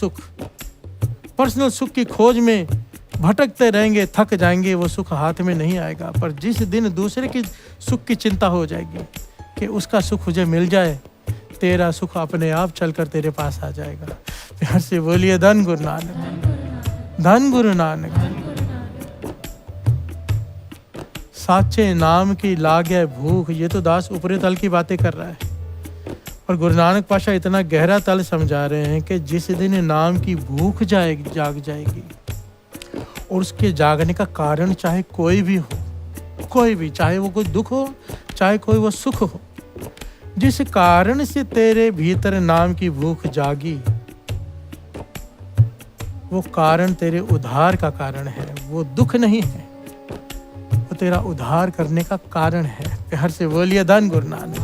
[SPEAKER 1] सुख की खोज में भटकते रहेंगे, थक जाएंगे, वो सुख हाथ में नहीं आएगा। पर जिस दिन दूसरे की सुख की चिंता हो जाएगी कि उसका सुख मुझे मिल जाए, तेरा सुख अपने आप चलकर तेरे पास आ जाएगा। प्यार से बोलिए धन गुरु नानक, धन गुरु नानक। साचे नाम की लागे भूख, ये तो दास ऊपरी तल की बातें कर रहा है और गुरु नानक पाशा इतना गहरा तल समझा रहे हैं कि जिस दिन नाम की भूख जाग जाएगी और उसके जागने का कारण चाहे कोई भी हो, कोई भी, चाहे वो कोई दुख हो, चाहे कोई वो सुख हो, जिस कारण से तेरे भीतर नाम की भूख जागी, वो कारण तेरे उद्धार का कारण है। वो दुख नहीं है, वो तेरा उद्धार करने का कारण है। प्यार से बोलिए धन गुरु नानक।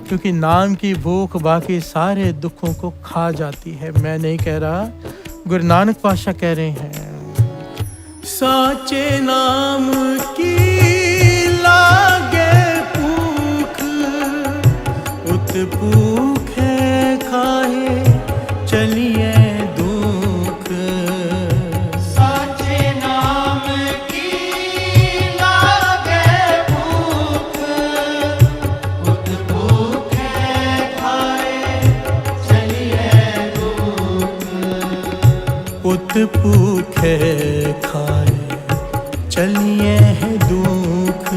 [SPEAKER 1] क्योंकि नाम की भूख बाकी सारे दुखों को खा जाती है। मैं नहीं कह रहा, गुरु नानक पातशाह कह रहे हैं। साचे नाम की लागे भूख, उत भूखे खाए चलिए दुख।
[SPEAKER 2] साचे नाम की लागे भूख, उत भूखे खाए चलिए दुख।
[SPEAKER 1] उत भूखे खाए चलिए है दुख।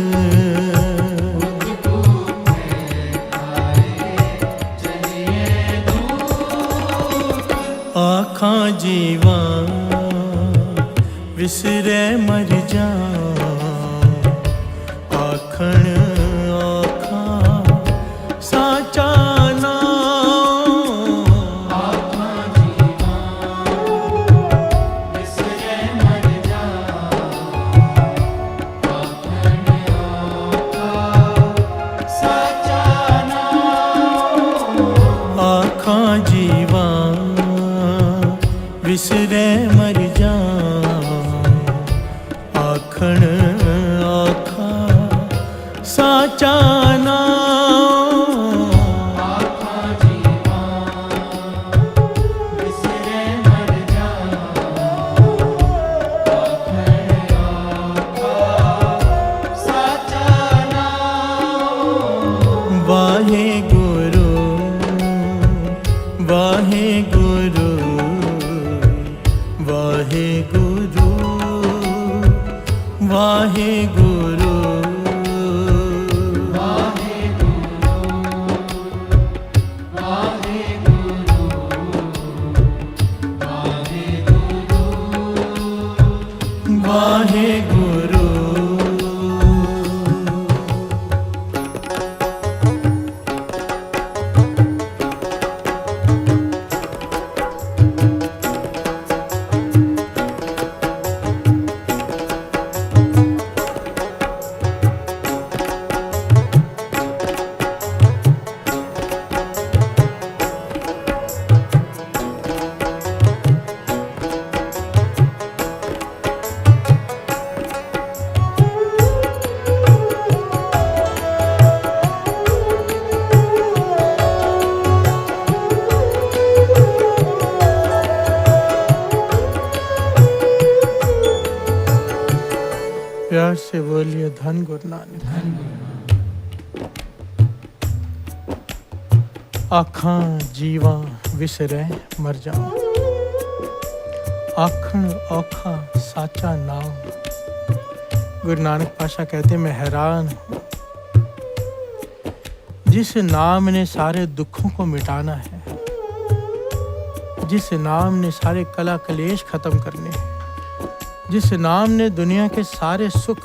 [SPEAKER 1] आँखां जीवा विसरे मर जा, आखण आँखां साचा नाम।
[SPEAKER 2] आँखां जीवा विसरे मर जा, आखण आँखां साचा नाम।
[SPEAKER 1] आँखां जीवा विसरे मर जा, आखण आँखां साचा नाम।
[SPEAKER 2] आँखां जीवा विसरे मर जा, आखण आँखां साचा नाम।
[SPEAKER 1] वाहे गुरु वाहे गुरु वाहे गुरु वाहे गुरु
[SPEAKER 2] वाहे गुरु वाहे गुरु वाहे गुरु
[SPEAKER 1] वाहे गुरु। प्यार से बोलिए धन गुरु नानक। आखां जीवा विसरै मर जाऊं, आखण औखा साचा नाम। गुरु नानक पातशाह कहते मैं हैरान हूँ, जिस नाम ने सारे दुखों को मिटाना है, जिस नाम ने सारे कला कलेश खत्म करने हैं, जिस नाम ने दुनिया के सारे सुख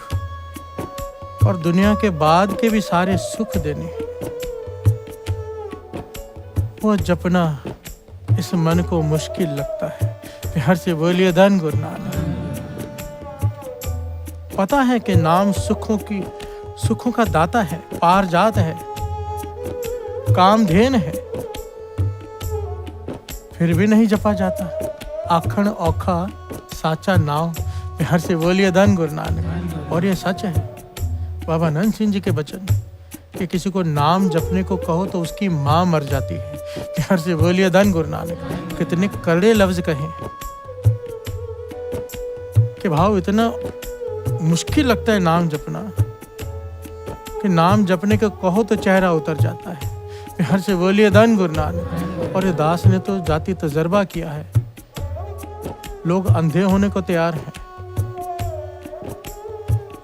[SPEAKER 1] और दुनिया के बाद के भी सारे सुख देने हैं, वो जपना इस मन को मुश्किल लगता है। प्यार से बोलिए धन गुरु नानक। पता है कि नाम सुखों का दाता है, पारजात है, कामधेन है, फिर भी नहीं जपा जाता। आखण औखा साचा नाम। प्यार से बोलिए धन गुरु नानक। और ये सच है, बाबा नंद सिंह जी के वचन कि किसी को नाम जपने को कहो तो उसकी माँ मर जाती है। प्यार से बोलिए धन गुरु नानक। कितने कड़े लफ्ज कहे कि भाव इतना मुश्किल लगता है नाम जपना कि नाम जपने को कहो तो चेहरा उतर जाता है। प्यार से बोलिए धन गुरु नानक। और ये दास ने तो जाति तजर्बा किया है, लोग अंधे होने को तैयार हैं,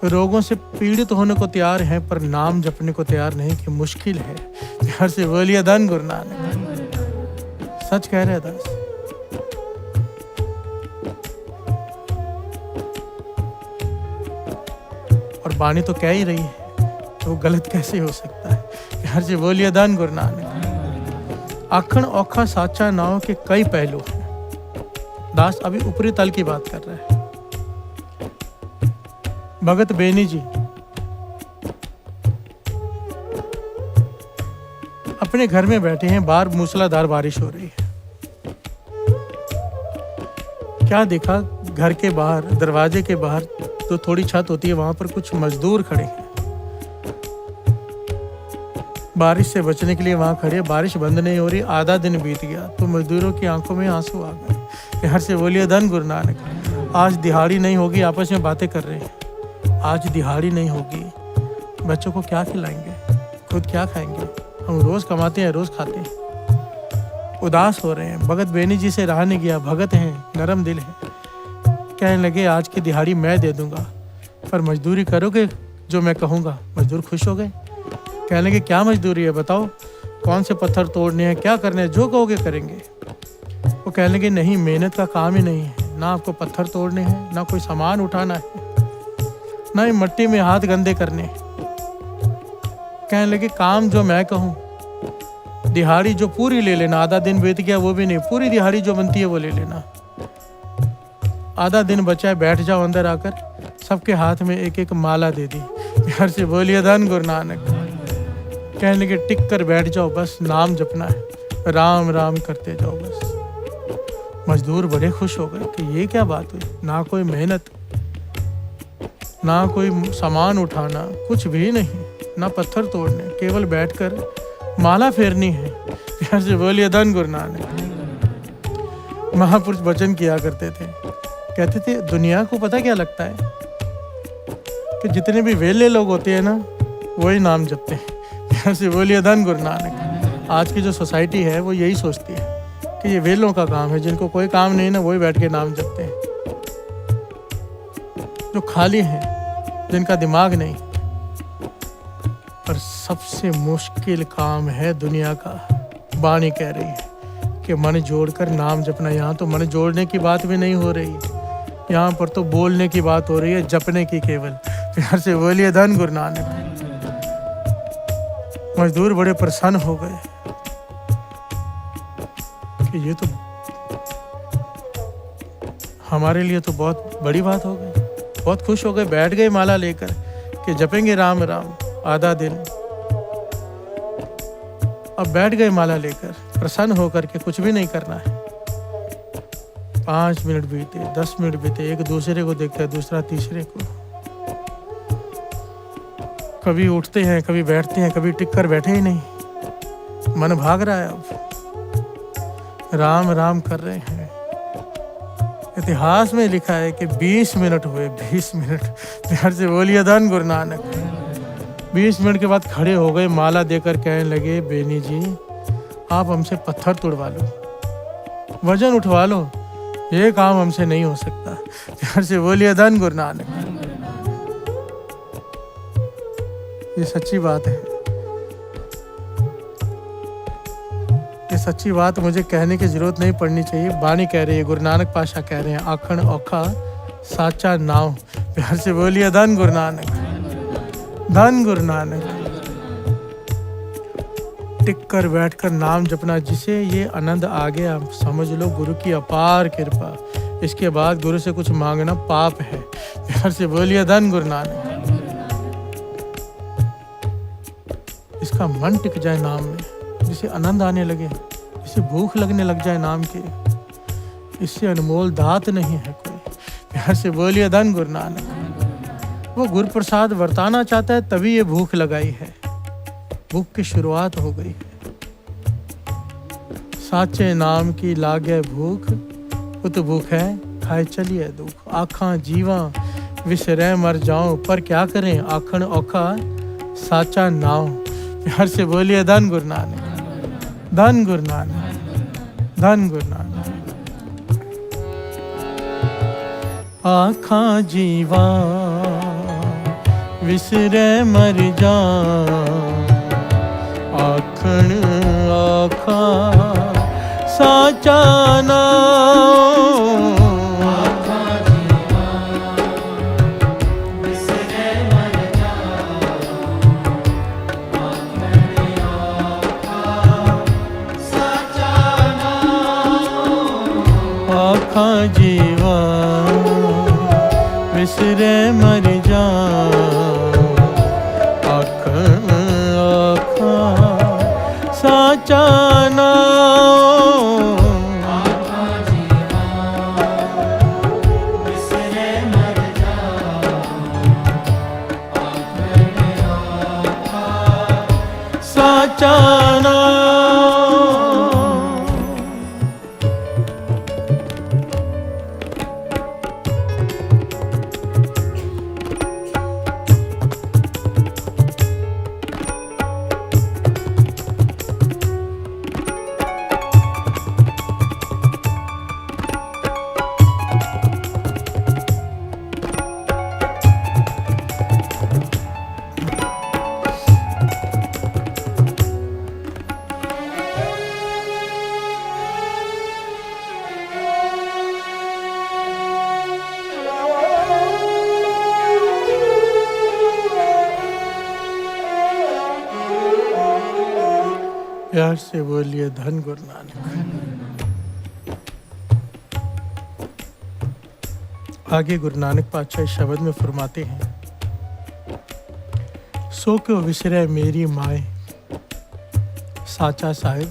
[SPEAKER 1] रोगों से पीड़ित होने को तैयार हैं, पर नाम जपने को तैयार नहीं कि मुश्किल है। प्यार से बोलिए धन गुरु नानक। सच कह रहे दास। और बानी तो कह ही रही है तो गलत कैसे हो सकता है। प्यार से बोलिए धन गुरु नानक। आखण औखा साचा नाव के कई पहलू हैं। दास अभी ऊपरी तल की बात कर रहे हैं। भगत बेनी जी अपने घर में बैठे हैं, बाहर मूसलाधार बारिश हो रही है। क्या देखा, घर के बाहर, दरवाजे के बाहर तो थोड़ी छत होती है, वहां पर कुछ मजदूर खड़े हैं, बारिश से बचने के लिए वहां खड़े। बारिश बंद नहीं हो रही, आधा दिन बीत गया तो मजदूरों की आंखों में आंसू आ गए। प्यार से बोलिए धन गुरु नानक। आज दिहाड़ी नहीं होगी, आपस में बातें कर रहे हैं, आज दिहाड़ी नहीं होगी, बच्चों को क्या खिलाएंगे, खुद क्या खाएंगे, हम रोज कमाते हैं रोज खाते हैं। उदास हो रहे हैं। भगत बेनी जी से रहा नहीं गया, भगत हैं, नरम दिल है। कहने लगे आज की दिहाड़ी मैं दे दूंगा, पर मजदूरी करोगे जो मैं कहूँगा। मजदूर खुश हो गए। कहने लगे क्या मजदूरी है बताओ, कौन से पत्थर तोड़ने हैं, क्या करने हैं, जो कहोगे करेंगे। वो कहने लगे नहीं, मेहनत का काम ही नहीं है, ना आपको पत्थर तोड़ने हैं, ना कोई सामान उठाना है, ना ही मिट्टी में हाथ गंदे करने। कहने लगे काम जो मैं कहूँ, दिहाड़ी जो पूरी ले लेना, आधा दिन बीत गया वो भी नहीं, पूरी दिहाड़ी जो बनती है वो ले लेना। आधा दिन बचा है, बैठ जाओ अंदर आकर। सबके हाथ में एक एक माला दे दी। प्यार से बोलिए धन गुरु नानक। कहने लगे टिक कर बैठ जाओ, बस नाम जपना है, राम राम करते जाओ बस। मजदूर बड़े खुश हो गए कि ये क्या बात हुई, ना कोई मेहनत, ना कोई सामान उठाना, कुछ भी नहीं, ना पत्थर तोड़ने, केवल बैठकर माला फेरनी है। प्यार से बोलिए धन गुरु नानक। महापुरुष वचन किया करते थे, कहते थे दुनिया को पता क्या लगता है कि जितने भी वेले लोग होते हैं ना, वही नाम जपते हैं। प्यार से बोलिए धन गुरु नानक। आज की जो सोसाइटी है वो यही सोचती है कि ये वेलों का काम है, जिनको कोई काम नहीं ना वही बैठ के नाम जपते हैं। जो खाली हैं, जिनका दिमाग नहीं। पर सबसे मुश्किल काम है दुनिया का, बानी कह रही है कि मन जोड़कर नाम जपना। यहाँ तो मन जोड़ने की बात भी नहीं हो रही, यहाँ पर तो बोलने की बात हो रही है, जपने की केवल। प्यार से बोलिए धन गुरु नानक। मजदूर बड़े प्रसन्न हो गए कि ये तो हमारे लिए तो बहुत बड़ी बात हो गई। बहुत खुश हो गए, बैठ गए माला लेकर कि जपेंगे राम राम आधा दिन। अब बैठ गए माला लेकर, प्रसन्न होकर के कुछ भी नहीं करना है। 5 मिनट बीते, 10 मिनट बीते, एक दूसरे को देखता है, दूसरा तीसरे को। कभी उठते हैं, कभी बैठते हैं, कभी टिक कर बैठे ही नहीं। मन भाग रहा है, अब राम राम कर रहे हैं। इतिहास में लिखा है कि 20 मिनट हुए, 20 मिनट। प्यार से बोलिए धन गुरु नानक। 20 मिनट के बाद खड़े हो गए, माला देकर कहने लगे, बेनी जी आप हमसे पत्थर तोड़वा लो, वजन उठवा लो, ये काम हमसे नहीं हो सकता। प्यार से बोलिए धन गुरु नानक। ये सच्ची बात है, ये सच्ची बात मुझे कहने की जरूरत नहीं पड़नी चाहिए। बानी कह रही है, गुरु नानक पाशा कह रहे हैं, आखण औखा साचा नाव। प्यार से बोलिए धन गुरु नानक, धन गुरु नानक। टिक कर बैठ कर नाम जपना, जिसे ये आनंद आ गया, समझ लो गुरु की अपार कृपा। इसके बाद गुरु से कुछ मांगना पाप है। प्यार से बोलिए धन गुरु नानक। इसका मन टिक जाए नाम में, जिसे आनंद आने लगे, जिसे भूख लगने लग जाए नाम की, इससे अनमोल दात नहीं है कोई। प्यार से बोलिए धन गुरु नानक। वो गुरु प्रसाद वर्ताना चाहता है, तभी ये भूख लगाई है, भूख की शुरुआत हो गई है। साचे नाम की लागे भूख, उत भूख है खाए चलिए दुख। आखा जीवा विसरे मर जाऊं, पर क्या करें आखण औखा साचा नाव। प्यार से बोलिए धन गुरु नानक, धन गुरु नानक, धन गुरु नानक। आखा जीवा विसरे मर जा, आखण आखा साचा नाम। आखा जीवा विसरे मर जा, आखण आखा साचा नाम। साचा नाम। प्यार से बोलिए धन गुरु नानक। आगे गुरु नानक पातशाह इस शब्द में फरमाते हैं, सो क्यों विसरे मेरी माए, साचा साहिब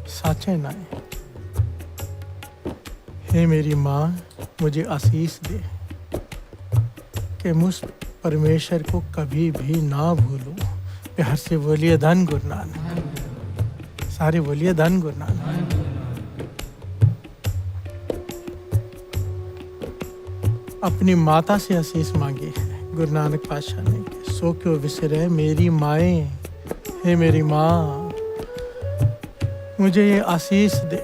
[SPEAKER 1] साचे नाए। हे मेरी माँ मुझे आशीष दे कि मुझ परमेश्वर को कभी भी ना भूलूं। प्यार से बोलिए धन गुरु नानक, सारे बोलिए धन गुरु नानक। अपनी माता से आशीष मांगी है गुरु नानक पातशाह ने, सो क्यों विसरे मेरी माए। हे मेरी माँ मुझे ये आशीष दे,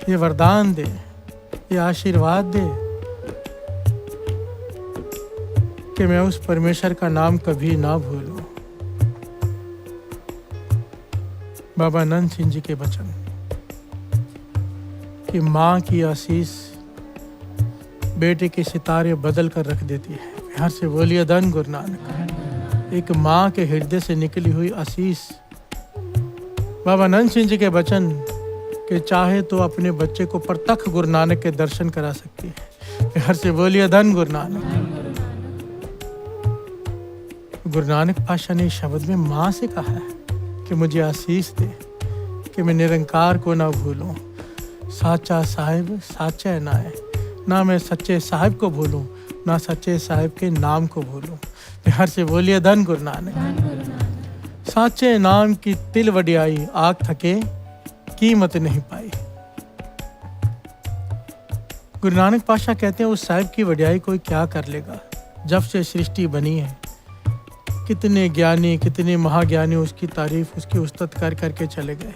[SPEAKER 1] ये वरदान दे, ये आशीर्वाद दे कि मैं उस परमेश्वर का नाम कभी ना भूलूं। बाबा नंद सिंह जी के वचन कि माँ की आशीष बेटे के सितारे बदल कर रख देती है। प्यार से बोलिए धन गुरु नानक। एक माँ के हृदय से निकली हुई आशीष। बाबा नंद सिंह जी के वचन कि चाहे तो अपने बच्चे को प्रत्यक्ष गुरु नानक के दर्शन करा सकती है। प्यार से बोलिए धन गुरु नानक। गुरु नानक पातशाह ने इस शब्द में माँ से कहा है कि मुझे आशीष दे कि मैं निरंकार को ना भूलूं, साचा साहिब साचा नाए। ना मैं सच्चे साहिब को भूलूं, ना सच्चे साहिब के नाम को भूलूं। प्यार से बोलिए धन गुरु नानक। साचे नाम की तिल वडियाई, आग थके कीमत नहीं पाई। गुरु नानक पातशाह कहते हैं उस साहिब की वड्याई कोई क्या कर लेगा। जब से सृष्टि बनी है कितने ज्ञानी कितने महाज्ञानी उसकी तारीफ उसकी उस्तत कर करके चले गए,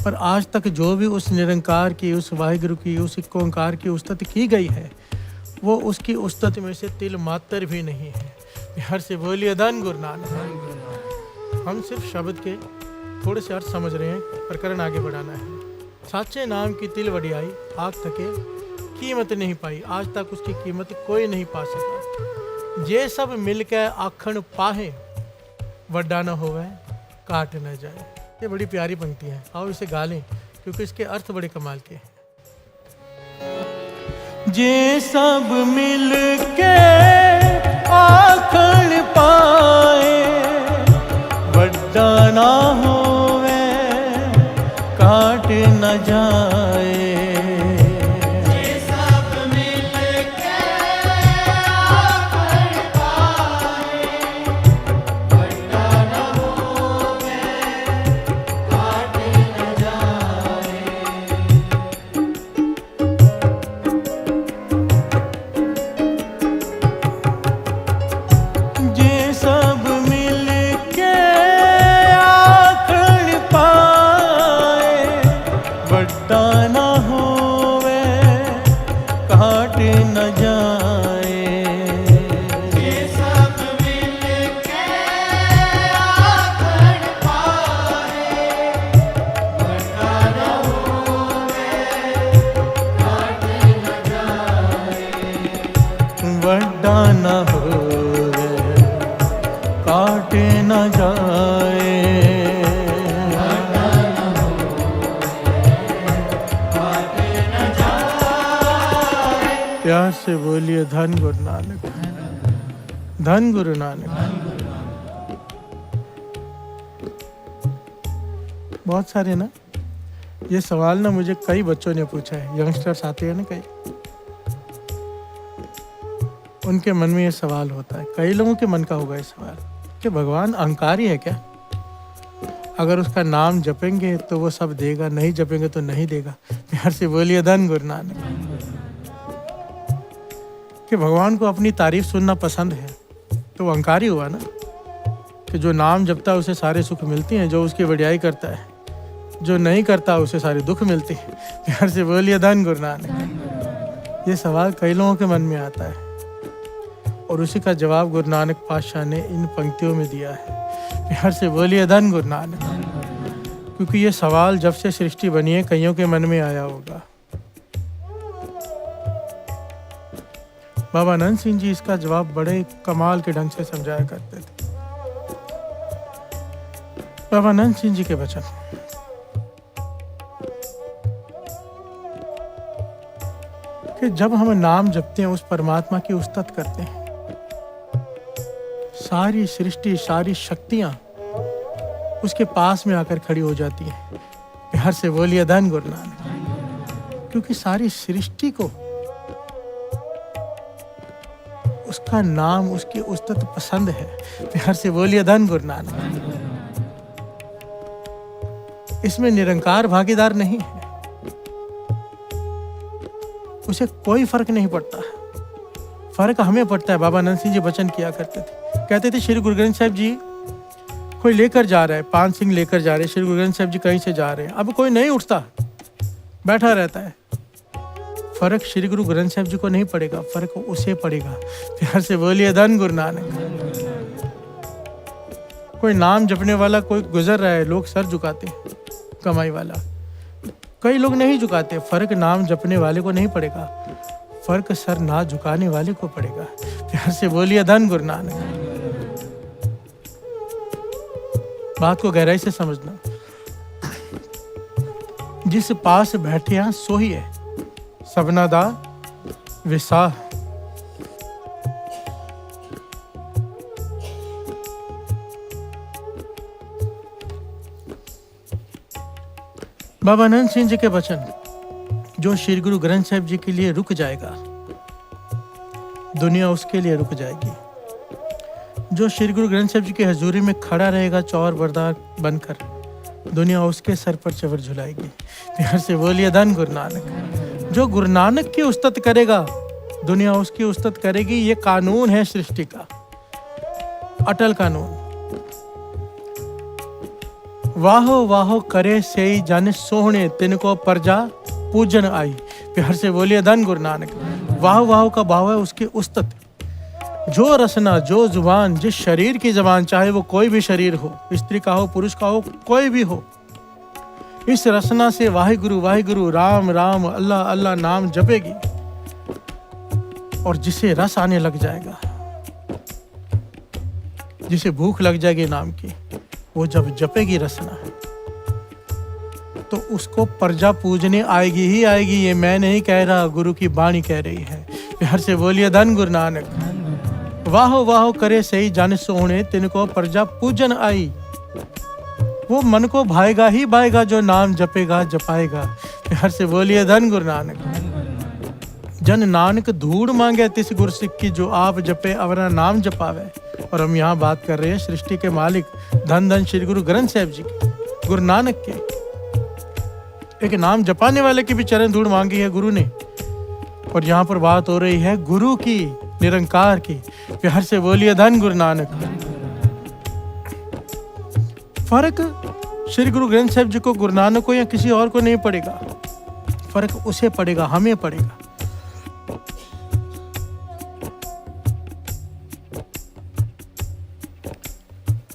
[SPEAKER 1] पर आज तक जो भी उस निरंकार की उस वाहिगुरु की उस एक ओंकार की उस्तत की गई है वो उसकी उस्तत में से तिल मात्र भी नहीं है। हर से बोलिए धन गुरु नानक। हम सिर्फ शब्द के थोड़े से अर्थ समझ रहे हैं, प्रकरण आगे बढ़ाना है। साचे नाम की तिल वडियाई आग थके कीमत नहीं पाई, आज तक उसकी कीमत कोई नहीं पा सका। ये सब मिलकर आखण पाहे वड्डा न होवे काट न जाए। ये बड़ी प्यारी पंक्ति है, आओ इसे गा लें क्योंकि इसके अर्थ बड़े कमाल के हैं। जे सब मिलके आखण पाए वड्डा ना होवे काट न जाए। प्यार से बोलिए धन गुरु नानक, धन गुरु नानक। बहुत सारे ना ये सवाल ना मुझे कई बच्चों ने पूछा है, यंगस्टर्स आते हैं ना कई, उनके मन में ये सवाल होता है, कई लोगों के मन का होगा ये सवाल कि भगवान अहंकारी है क्या? अगर उसका नाम जपेंगे तो वो सब देगा, नहीं जपेंगे तो नहीं देगा। प्यार से बोलिए धन गुरु नानक। कि भगवान को अपनी तारीफ सुनना पसंद है तो वो अहंकारी हुआ ना, कि जो नाम जपता है उसे सारे सुख मिलते हैं, जो उसकी वड्याई करता है, जो नहीं करता उसे सारे दुख मिलते हैं। प्यार से बोलिए धन गुरु नानक। ये सवाल कई लोगों के मन में आता है और उसी का जवाब गुरु नानक पातशाह ने इन पंक्तियों में दिया है। प्यार से बोलिए धन गुरु नानक। क्योंकि ये सवाल जब से सृष्टि बनी है कईयों के मन में आया होगा। बाबा आनंद सिंह जी इसका जवाब बड़े कमाल के ढंग से समझाया करते थे। बाबा आनंद सिंह जी के वचन, कि जब हम नाम जपते हैं उस परमात्मा की उस्तत करते हैं, सारी सृष्टि सारी शक्तियां उसके पास में आकर खड़ी हो जाती हैं। प्यार से बोलिए धन गुरु नानक। क्योंकि सारी सृष्टि को उसका नाम उसकी उस्तत पसंद है। प्यार से बोलिए धन गुरु नानक। इसमें निरंकार भागीदार नहीं है, उसे कोई फर्क नहीं पड़ता। फर्क हमें पड़ता है। बाबा आनंद सिंह जी वचन किया करते थे, कहते थे श्री गुरु ग्रंथ साहिब जी कोई लेकर जा रहा है, पान सिंह लेकर जा रहे हैं, श्री गुरु ग्रंथ साहिब जी कहीं से जा रहे हैं, अब कोई नहीं उठता, बैठा रहता है। फर्क श्री गुरु ग्रंथ साहिब जी को नहीं पड़ेगा, फर्क उसे पड़ेगा। प्यार से बोलिए धन गुरु नानक। कोई नाम जपने वाला कोई गुजर रहा है, लोग सर झुकाते हैं, कमाई वाला, कई लोग नहीं झुकाते। फर्क नाम जपने वाले को नहीं पड़ेगा, फर्क सर ना झुकाने वाले को पड़ेगा। प्यार से बोलिए धन गुरु नानक। बात को गहराई से समझना। जिस पास बैठे हैं सो ही है, सबना दा विसाह। बाबा आनंद सिंह जी के वचन, जो श्री गुरु ग्रंथ साहिब जी के लिए रुक जाएगा दुनिया उसके लिए रुक जाएगी। जो श्री गुरु ग्रंथ साहिब जी की हजूरी में खड़ा रहेगा चौर बरदार बनकर, दुनिया उसके सर पर चवर झुलाएगी। प्यार से बोलिए धन गुरु नानक। जो गुरु नानक की उस्तत करेगा दुनिया उसकी उस्तत करेगी। ये कानून है सृष्टि का, अटल कानून। वाहो वाहो करे सेई जन सोहने तिनको प्रजा पूजन आई। प्यार से बोलिए धन गुरु नानक। वाहो वाहो का भाव है उसकी उस्तत। जो रसना, जो जुबान, जिस शरीर की जबान, चाहे वो कोई भी शरीर हो, स्त्री का हो, पुरुष का हो, कोई भी हो, इस रसना से वाहिगुरु वाहिगुरु, राम राम, अल्लाह अल्लाह नाम जपेगी। और जिसे रस आने लग जाएगा, जिसे भूख लग जाएगी नाम की, वो जब जपेगी रसना तो उसको प्रजा पूजने आएगी ही आएगी। ये मैं नहीं कह रहा, गुरु की बाणी कह रही है। प्यार से बोलिए धन गुरु नानक। वाहो वाहो करे सही जन सोहने तिनको प्रजा पूजन आई। वो मन को भाएगा ही भाएगा जो नाम जपेगा जपाएगा। प्यार से बोलिए धन गुरु नानक। जन नानक धूड़ मांगे तिस गुर सिख की, जो आप जपे अवरा नाम जपावे। और हम यहाँ बात कर रहे हैं सृष्टि के मालिक धन धन श्री गुरु ग्रंथ साहिब जी की, गुरु नानक के। एक नाम जपाने वाले की भी चरण धूड़ मांगी है गुरु ने। और यहाँ पर बात हो रही है गुरु की, निरंकार की। प्यार से बोलिए धन गुरु नानक। फर्क श्री गुरु ग्रंथ साहिब जी को, गुरु नानक को या किसी और को नहीं पड़ेगा। फर्क उसे पड़ेगा, हमें पड़ेगा।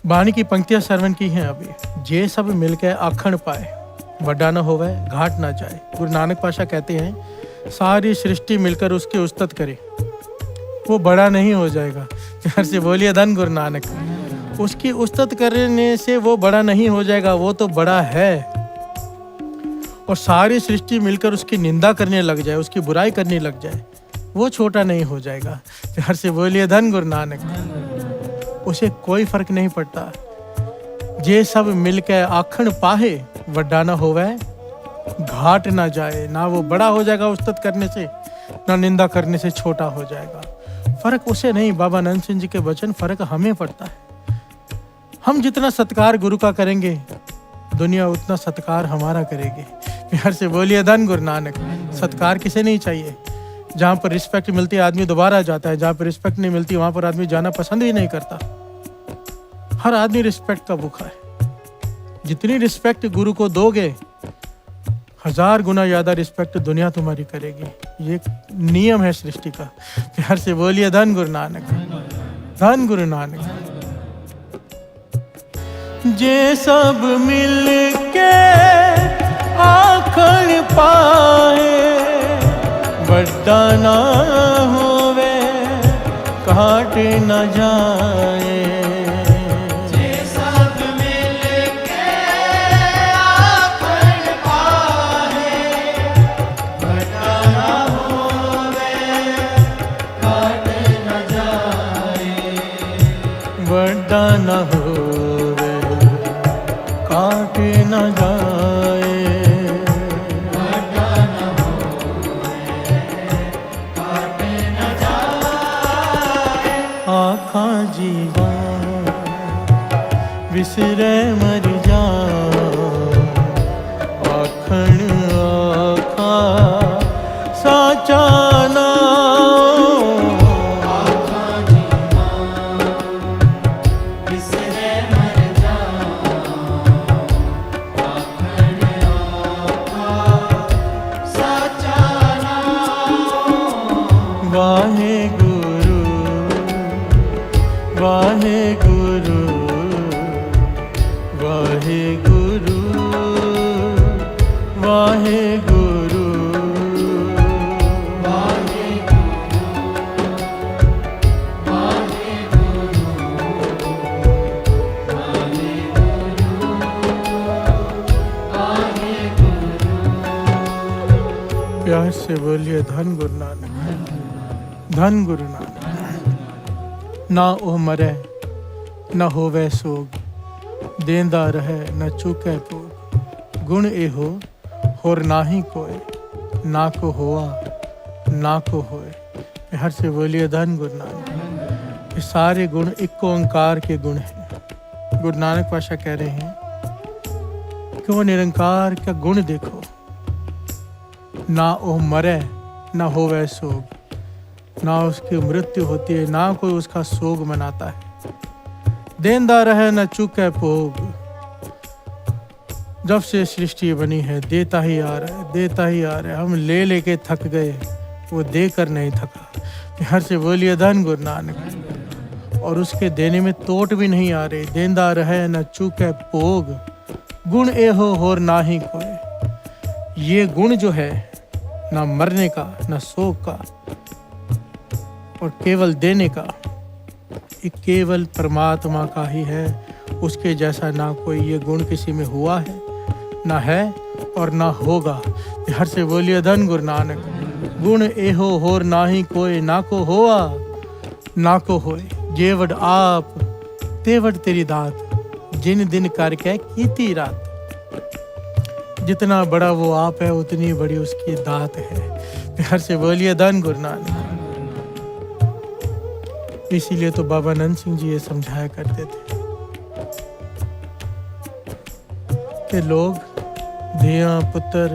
[SPEAKER 1] बाणी की पंक्तियां श्रवण की हैं अभी। जे सब मिलकर आखण पाए, बड़ा न होवे घाट ना जाए। गुरु नानक पाशा कहते हैं सारी सृष्टि मिलकर उसकी उस्तत करे, वो बड़ा नहीं हो जाएगा। प्यार से बोलिए धन गुरु नानक। उसकी उस्तत करने से वो बड़ा नहीं हो जाएगा, वो तो बड़ा है। और सारी सृष्टि मिलकर उसकी निंदा करने लग जाए, उसकी बुराई करने लग जाए, वो छोटा नहीं हो जाएगा। प्यार से बोलिए धन गुरु नानक। उसे कोई फर्क नहीं पड़ता। जे सब मिलकर आखण पाहे, वड्डा ना होवे घाट ना जाए। ना वो बड़ा हो जाएगा उस्तत करने से, ना निंदा करने से छोटा हो जाएगा। फर्क उसे नहीं, बाबा नंद सिंह जी के वचन, फर्क हमें पड़ता है। हम जितना सत्कार गुरु का करेंगे, दुनिया उतना सत्कार हमारा करेगी। प्यार से बोलिए धन गुरु नानक। सत्कार किसे नहीं चाहिए। जहाँ पर रिस्पेक्ट मिलती है आदमी दोबारा जाता है, जहाँ पर रिस्पेक्ट नहीं मिलती वहां पर आदमी जाना पसंद ही नहीं करता। हर आदमी रिस्पेक्ट का भूखा है। जितनी रिस्पेक्ट गुरु को दोगे, 1000 गुना ज्यादा रिस्पेक्ट दुनिया तुम्हारी करेगी। ये नियम है सृष्टि का। प्यार से बोलिए धन गुरु नानक। धन गुरु नानक। जे सब मिल के आखण पाए, बड़ा ना होवे घाट न जाए। बड़ा न होवे काट न जाए। बड़ा न होवे काट न जाए। आखा जीवा विसरे मर जा, आखण आखा साचा ना। वाहे गुरु वाहे गुरु वाहे गुरु वाहे गुरु वाहे प्यार से बोलिए धन गुरु नानक। धन गुरु नानक। ना ओ मरे न होवे सोग, देंदा रहे न चूके भोग। गुण एहो होर नाही कोय, ना को होआ ना को होए। प्यार से बोलिए धन गुरु नानक। ये सारे गुण एक ओंकार के गुण हैं। गुरु नानक पाशा कह रहे हैं कि वो निरंकार का गुण देखो। ना ओ मरे ना हो वह सोग, ना उसकी मृत्यु होती है ना कोई उसका सोग मनाता है। देंदा रहे न चूके भोग, जब से सृष्टि बनी है देता ही आ रहा है, देता ही आ रहा है। हम ले लेके थक गए, वो देकर नहीं थका। हर से बोलिए धन गुरु नानक, और उसके देने में तोट भी नहीं आ रही। देंदा रहे न चूके भोग, गुण एहो होर ना ही कोई। ये गुण जो है ना मरने का ना शोक का और केवल देने का, ये केवल परमात्मा का ही है। उसके जैसा ना कोई ये गुण किसी में हुआ है, ना है और ना होगा। हर से बोलिए धन गुरु नानक, गुण एहो होर ना ही कोई, ना को होआ ना को होए। जेवड आप तेवड तेरी दात, जिन दिन करके कीती रात। जितना बड़ा वो आप है उतनी बड़ी उसकी दात है। हर से बोलिए धन गुरु नानक। इसीलिए तो बाबा नंद सिंह जी ये समझाया करते थे कि लोग धिया पुत्र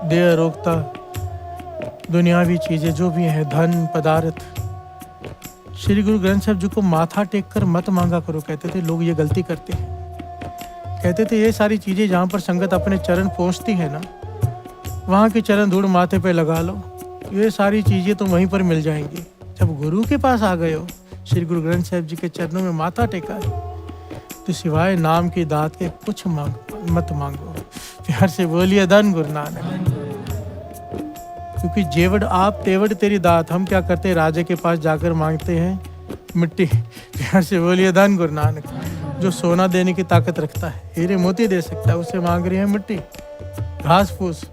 [SPEAKER 1] देह रोकता दुनियावी चीजें जो भी हैं, धन पदार्थ, श्री गुरु ग्रंथ साहब जी को माथा टेक कर मत मांगा करो कहते थे। लोग ये गलती करते हैं, कहते थे ये सारी चीजें जहाँ पर संगत अपने चरण पहुँचती है ना, वहाँ के चरण धूड़ माथे पे लगा लो, ये सारी चीजें तो वहीं पर मिल जाएंगी। जब गुरु के पास आ गए हो, श्री गुरु ग्रंथ साहब जी के चरणों में माथा टेका है, तो सिवाय नाम की दात के कुछ मत मांगो। प्यार से बोलिए धन गुरु नानक। क्योंकि जेवड़ आप तेवड़ तेरी दात। हम क्या करते हैं, राजे के पास जाकर मांगते हैं मिट्टी। प्यार से बोलिए धन गुरु नानक। जो सोना देने की ताकत रखता है, हीरे मोती दे सकता है, उससे मांग रही है मिट्टी, घास फूस।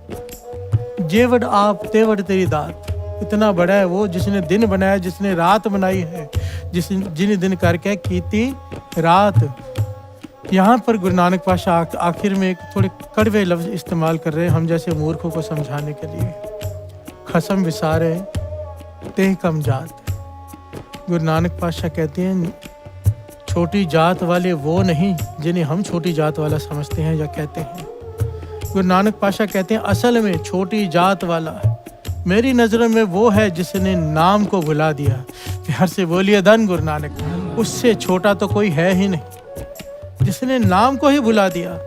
[SPEAKER 1] जेवड़ आप तेवड़ तेरी दात। इतना बड़ा है वो जिसने दिन बनाया, जिसने रात बनाई है, जिन दिन करके कीती रात। यहाँ पर गुरु नानक पातशाह आखिर में एक थोड़े कड़वे लफ्ज इस्तेमाल कर रहे हैं हम जैसे मूर्खों को समझाने के लिए। खसम विसारे ते कम जात। गुरु नानक पातशाह कहते हैं छोटी जात वाले वो नहीं जिन्हें हम छोटी जात वाला समझते हैं या कहते हैं। गुरु नानक पातशाह कहते हैं असल में छोटी जात वाला मेरी नज़रों में वो है जिसने नाम को भुला दिया। प्यार से बोलिए धन गुरु नानक। उससे छोटा तो कोई है ही नहीं, जिसने नाम को ही भुला दिया।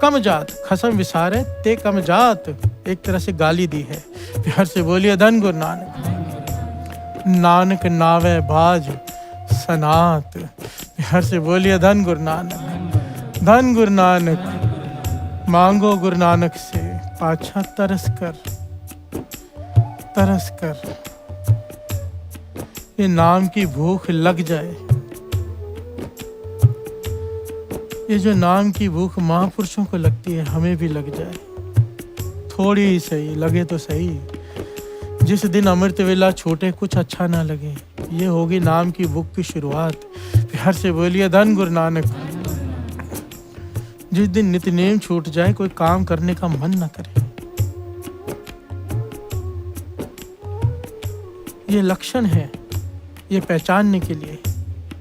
[SPEAKER 1] कम जात खसम विसारे ते कम जात, एक तरह से गाली दी है। प्यार से बोलिए धन गुरु नानक। नानक नावे बाज सनात। प्यार से बोलिए धन गुरु नानक। धन गुरु नानक। मांगो गुरु नानक से पाछा तरस कर ये नाम की भूख लग जाए। ये जो नाम की भूख महापुरुषों को लगती है, हमें भी लग जाए। थोड़ी ही सही लगे तो सही। जिस दिन अमृत वेला छूटे कुछ अच्छा ना लगे, ये होगी नाम की भूख की शुरुआत। प्यार से बोलिए धन गुरु नानक। जिस दिन नित्यनेम छूट जाए, कोई काम करने का मन ना करे, ये लक्षण है, ये पहचानने के लिए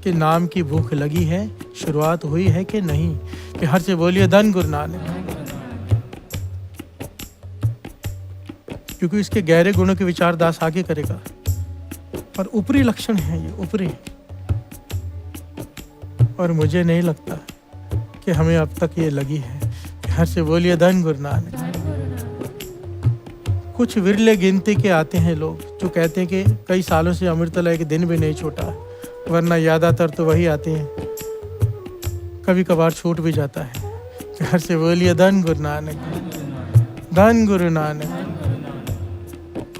[SPEAKER 1] कि नाम की भूख लगी है, शुरुआत हुई है कि नहीं। प्यार से बोलिए धन गुरु नानक। क्योंकि इसके गहरे गुणों के विचार दास आगे करेगा, पर ऊपरी लक्षण है ये, ऊपरी। और मुझे नहीं लगता कि हमें अब तक ये लगी है। प्यार से बोलिए धन गुरु नानक। कुछ विरले गिनती के आते हैं लोग जो कहते हैं कि कई सालों से अमृतला एक दिन भी नहीं छूटा, वरना ज्यादातर तो वही आते हैं, कभी कभार छूट भी जाता है। प्यार से बोलिए धन गुरु नानक। धन गुरु नानक।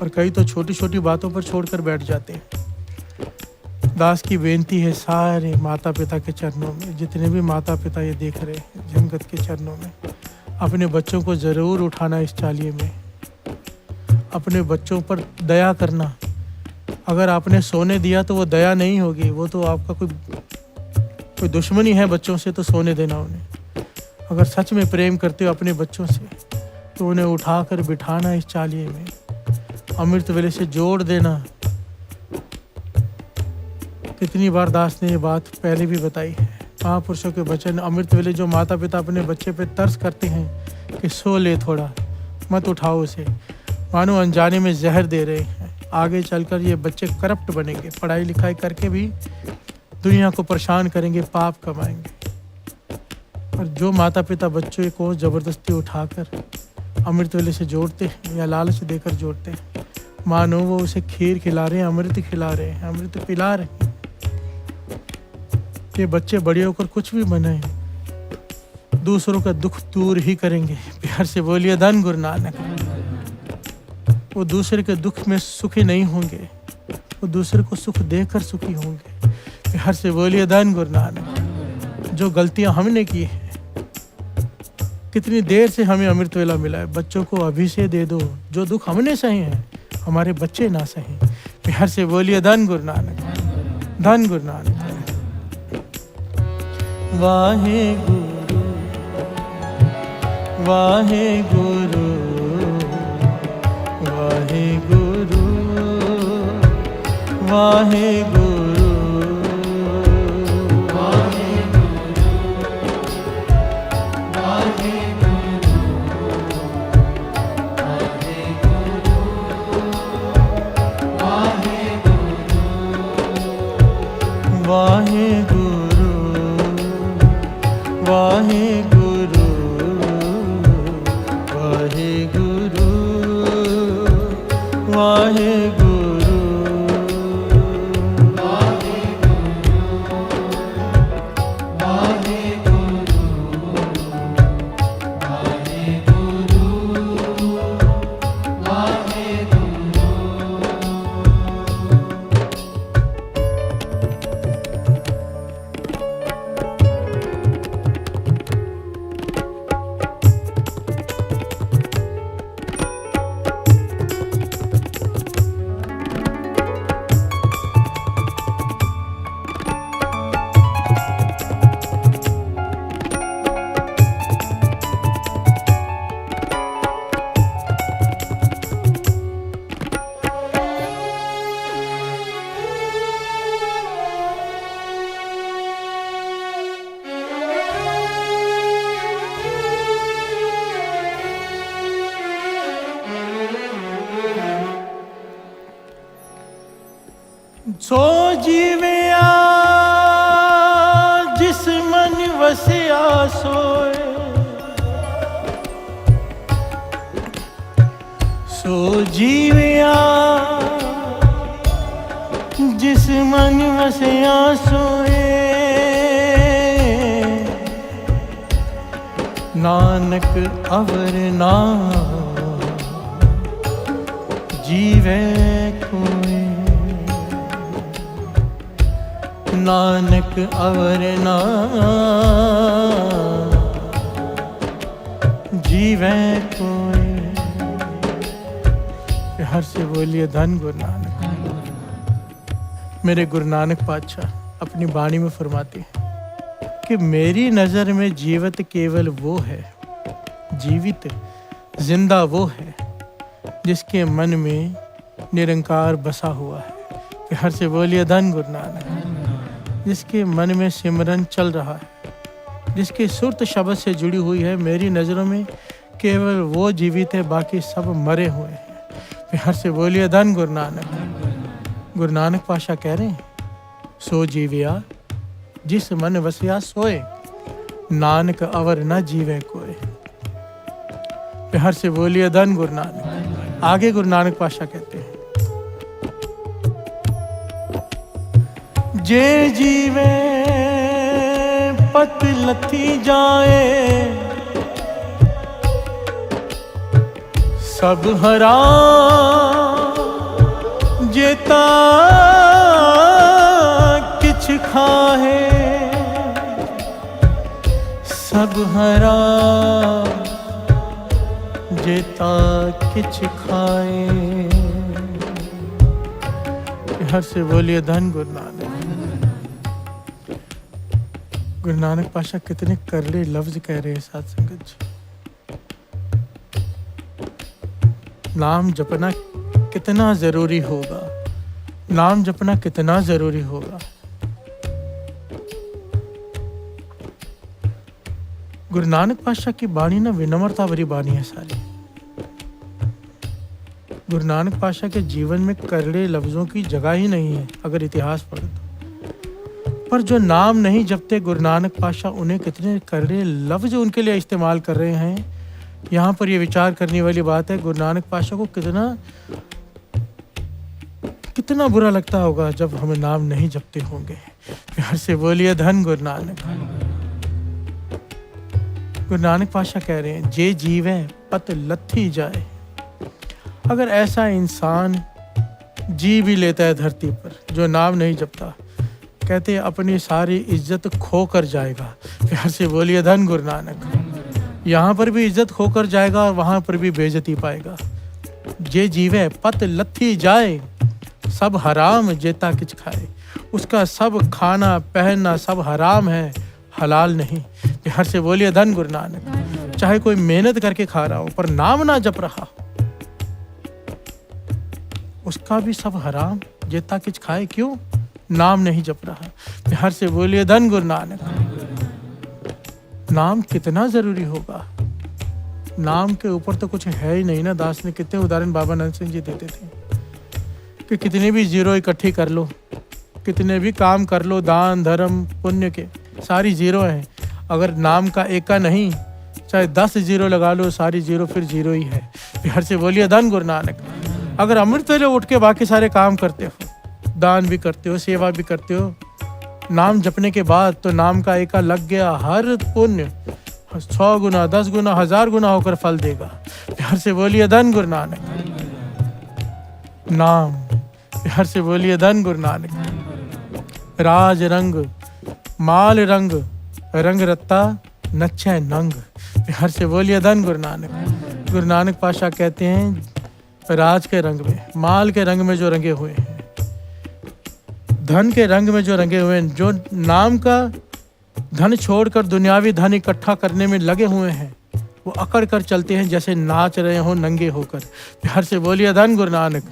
[SPEAKER 1] और कई तो छोटी छोटी बातों पर छोड़कर बैठ जाते हैं। दास की बेनती है सारे माता पिता के चरणों में, जितने भी माता पिता ये देख रहे हैं जंगत के चरणों में, अपने बच्चों को जरूर उठाना इस चालिये में, अपने बच्चों पर दया करना। अगर आपने सोने दिया तो वो दया नहीं होगी, वो तो आपका कोई दुश्मनी है बच्चों से, तो सोने देना उन्हें। अगर सच में प्रेम करते हो अपने बच्चों से तो उन्हें उठाकर बिठाना इस चालिये में, अमृत वेले से जोड़ देना। कितनी बार दास ने ये बात पहले भी बताई है। महापुरुषों के वचन, अमृत वेले जो माता पिता अपने बच्चे पे तरस करते हैं कि सो ले थोड़ा, मत उठाओ उसे, मानो अनजाने में जहर दे रहे हैं। आगे चलकर ये बच्चे करप्ट बनेंगे, पढ़ाई लिखाई करके भी दुनिया को परेशान करेंगे, पाप कमाएंगे। और जो माता पिता बच्चों को ज़बरदस्ती उठाकर अमृत वेले से जोड़ते हैं या लालच देकर जोड़ते हैं, मानो वो उसे खीर खिला रहे हैं, अमृत खिला रहे हैं, अमृत पिला रहे हैं। ये बच्चे बड़े होकर कुछ भी बने, दूसरों का दुख दूर ही करेंगे। प्यार से बोलिए धन गुरु नानक। वो दूसरे के दुख में सुखी नहीं होंगे, वो दूसरे को सुख देकर सुखी होंगे। प्यार से बोलिए धन गुरु नानक। जो गलतियां हमने की हैं, कितनी देर से हमें अमृत वेला मिला है, बच्चों को अभी से दे दो। जो दुख हमने सहे हैं हमारे बच्चे ना सहें। प्यार से बोलिए धन गुरु नानक, धन गुरु नानक। वाहे गुरु, वाहे गुरु, वाहे गुरु, वाहे गुरु,
[SPEAKER 2] वाहे गुरु, वाहे गुरु, वाहे गुरु,
[SPEAKER 1] वाहे गुरु, वाहे गुरु, वाहे गुरु, वाहे गुरु,
[SPEAKER 2] वाहे गुरु, वाहे गुरु, वाहे गुरु।
[SPEAKER 1] सो जीविया जिस मन वसिया सोए, सो जीविया जिस मन वसिया सोए, नानक अवर ना जीवे कोई, नानक अवर ना जीवे कोई। प्यार से बोलिए धन गुरु नानक। मेरे गुरु नानक पातशाह अपनी वाणी में फरमाते हैं कि मेरी नज़र में जीवित केवल वो है, जीवित जिंदा वो है जिसके मन में निरंकार बसा हुआ है। प्यार से बोलिए धन गुरु नानक। जिसके मन में सिमरन चल रहा है, जिसकी सुरत शब्द से जुड़ी हुई है, मेरी नज़रों में केवल वो जीवित है, बाकी सब मरे हुए हैं। प्यार से बोलिए धन गुरु नानक। गुरु नानक पातशाह कह रहे हैं, सो जीविया जिस मन वसिया सोए, नानक अवर न जीवे कोई। प्यार से बोलिए धन गुरु नानक। आगे गुरु नानक पातशाह कहते हैं, जे जीवे पत लथी जाए, सब हरा जेता किछ खाहे, सब हरा जेता किछ खाए। हर से बोलिए धन गुरु नानक। गुरु नानक पातशाह कितने करले लफ्ज कह रहे हैं साथ संगत जी। नाम जपना कितना जरूरी होगा, नाम जपना कितना जरूरी होगा। गुरु नानक पातशाह की बाणी ना विनम्रता भरी बाणी है सारी। गुरु नानक पातशाह के जीवन में करड़े लफ्ज़ों की जगह ही नहीं है अगर इतिहास पढ़ो तो। पर जो नाम नहीं जपते गुरु नानक पातशाह उन्हें कितने करड़े लफ्ज़ उनके लिए इस्तेमाल कर रहे हैं। यहाँ पर ये विचार करने वाली बात है, गुरु नानक पातशाह को कितना बुरा लगता होगा जब हमें नाम नहीं जपते होंगे। प्यार से बोलिए धन गुरु नानक। गुरु नानक पातशाह कह रहे हैं, जे जीवे पत लथी जाए। अगर ऐसा इंसान जी भी लेता है धरती पर जो नाम नहीं जपता, कहते हैं अपनी सारी इज्जत खो कर जाएगा। प्यार से बोलिए धन गुरु नानक। यहाँ पर भी इज्जत खो कर जाएगा और वहाँ पर भी बेइज्जती पाएगा। जे जीवे पत लथी जाए, सब हराम जेता किच खाए। उसका सब खाना पहनना सब हराम है, हलाल नहीं। प्यार से बोलिए धन गुरु नानक। चाहे कोई मेहनत करके खा रहा हो पर नाम ना जप रहा, उसका भी सब हराम जेता किच खाए। क्यों? नाम नहीं जप रहा। प्यार से बोलिए धन गुरु नानक। नाम कितना जरूरी होगा। नाम के ऊपर तो कुछ है ही नहीं ना। दास ने कितने उदाहरण बाबा नंद सिंह जी देते थे कि कितने भी जीरो इकट्ठी कर लो, कितने भी काम कर लो, दान धर्म पुण्य के सारी जीरो हैं, अगर नाम का एक का नहीं, चाहे 10 जीरो लगा लो, सारी जीरो फिर जीरो ही है। प्यार से बोलिए धन गुरु नानक। अगर अमृत वेले उठ के बाकी सारे काम करते हो, दान भी करते हो, सेवा भी करते हो, नाम जपने के बाद तो नाम का एका लग गया, हर पुण्य 100 गुना 10 गुना 1000 गुना होकर फल देगा। प्यार से बोलिए धन गुरु नानक। नाम, प्यार से बोलिए धन गुरु नानक। राज रंग माल रंग, रंग रत्ता नच्छे नंग। प्यार से बोलिए धन गुरु नानक। गुरु नानक पातशाह कहते हैं, राज के रंग में, माल के रंग में जो रंगे हुए हैं, धन के रंग में जो रंगे हुए हैं, जो नाम का धन छोड़कर दुनियावी धन इकट्ठा करने में लगे हुए हैं, वो अकड़ कर चलते हैं जैसे नाच रहे हो नंगे होकर। प्यार से बोलिए धन गुरु नानक।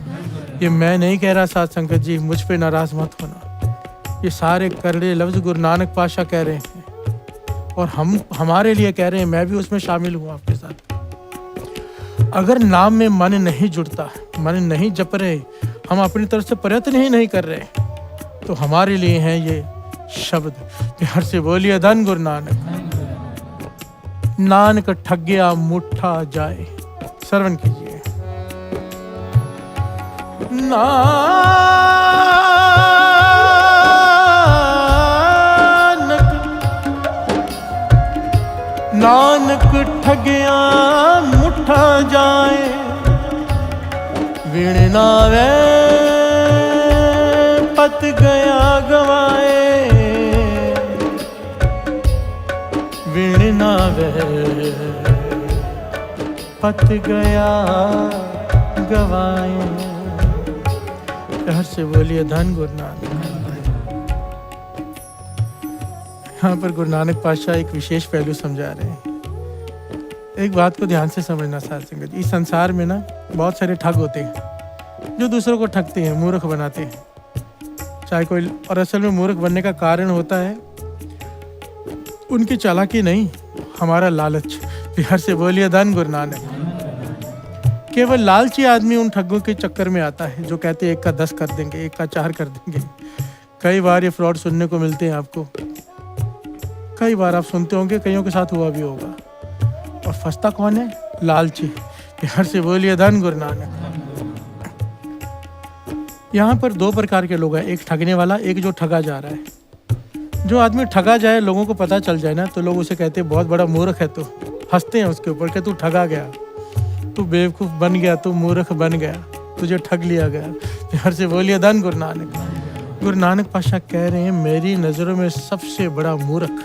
[SPEAKER 1] ये मैं नहीं कह रहा साथ संगत जी, मुझ पे नाराज मत होना। ये सारे करड़े लफ्ज गुरु नानक पातशाह कह रहे हैं और हम हमारे लिए कह रहे हैं। मैं भी उसमें शामिल हूँ आपके साथ। अगर नाम में मन नहीं जुड़ता, मन नहीं जप रहे, हम अपनी तरफ से प्रयत्न ही नहीं कर रहे, तो हमारे लिए हैं ये शब्द। प्यार से बोलिए धन गुरु नानक। नानक ठग्या मुठा जाए। श्रवण कीजिए। नानक ठग्या मुठा जाए, विण नावे पत गया गवाए। विण नावे पत गया गवाए। प्यार से बोलिए धन गुरु नानक। यहाँ पर गुरु नानक पातशाह एक विशेष पहलू समझा रहे हैं। एक बात को ध्यान से समझना साथ संगत, इस संसार में ना बहुत सारे ठग होते हैं जो दूसरों को ठगते हैं, मूर्ख बनाते हैं, चाहे कोई, और असल में मूर्ख बनने का कारण होता है उनकी चालाकी नहीं, हमारा लालच। प्यार से बोलिए धन गुरु नानक। केवल लालची आदमी उन ठगों के चक्कर में आता है जो कहते हैं 1 का 10 कर देंगे, 1 का 4 कर देंगे। कई बार ये फ्रॉड सुनने को मिलते हैं आपको, कई बार आप सुनते होंगे, कईयों के साथ हुआ भी होगा। और फंसता कौन है? लालची। प्यार से बोलिए धन गुरु नानक। यहाँ पर 2 प्रकार के लोग हैं, एक ठगने वाला, एक जो ठगा जा रहा है। जो आदमी ठगा जाए, लोगों को पता चल जाए ना, तो लोग उसे कहते हैं बहुत बड़ा मूर्ख है तू, हंसते हैं उसके ऊपर कि तू ठगा गया, तू बेवकूफ़ बन गया, तू मूर्ख बन गया, तुझे ठग लिया गया। प्यार से बोलिए धन गुरु नानक। गुरु नानक पातशाह कह रहे हैं, मेरी नज़रों में सबसे बड़ा मूर्ख,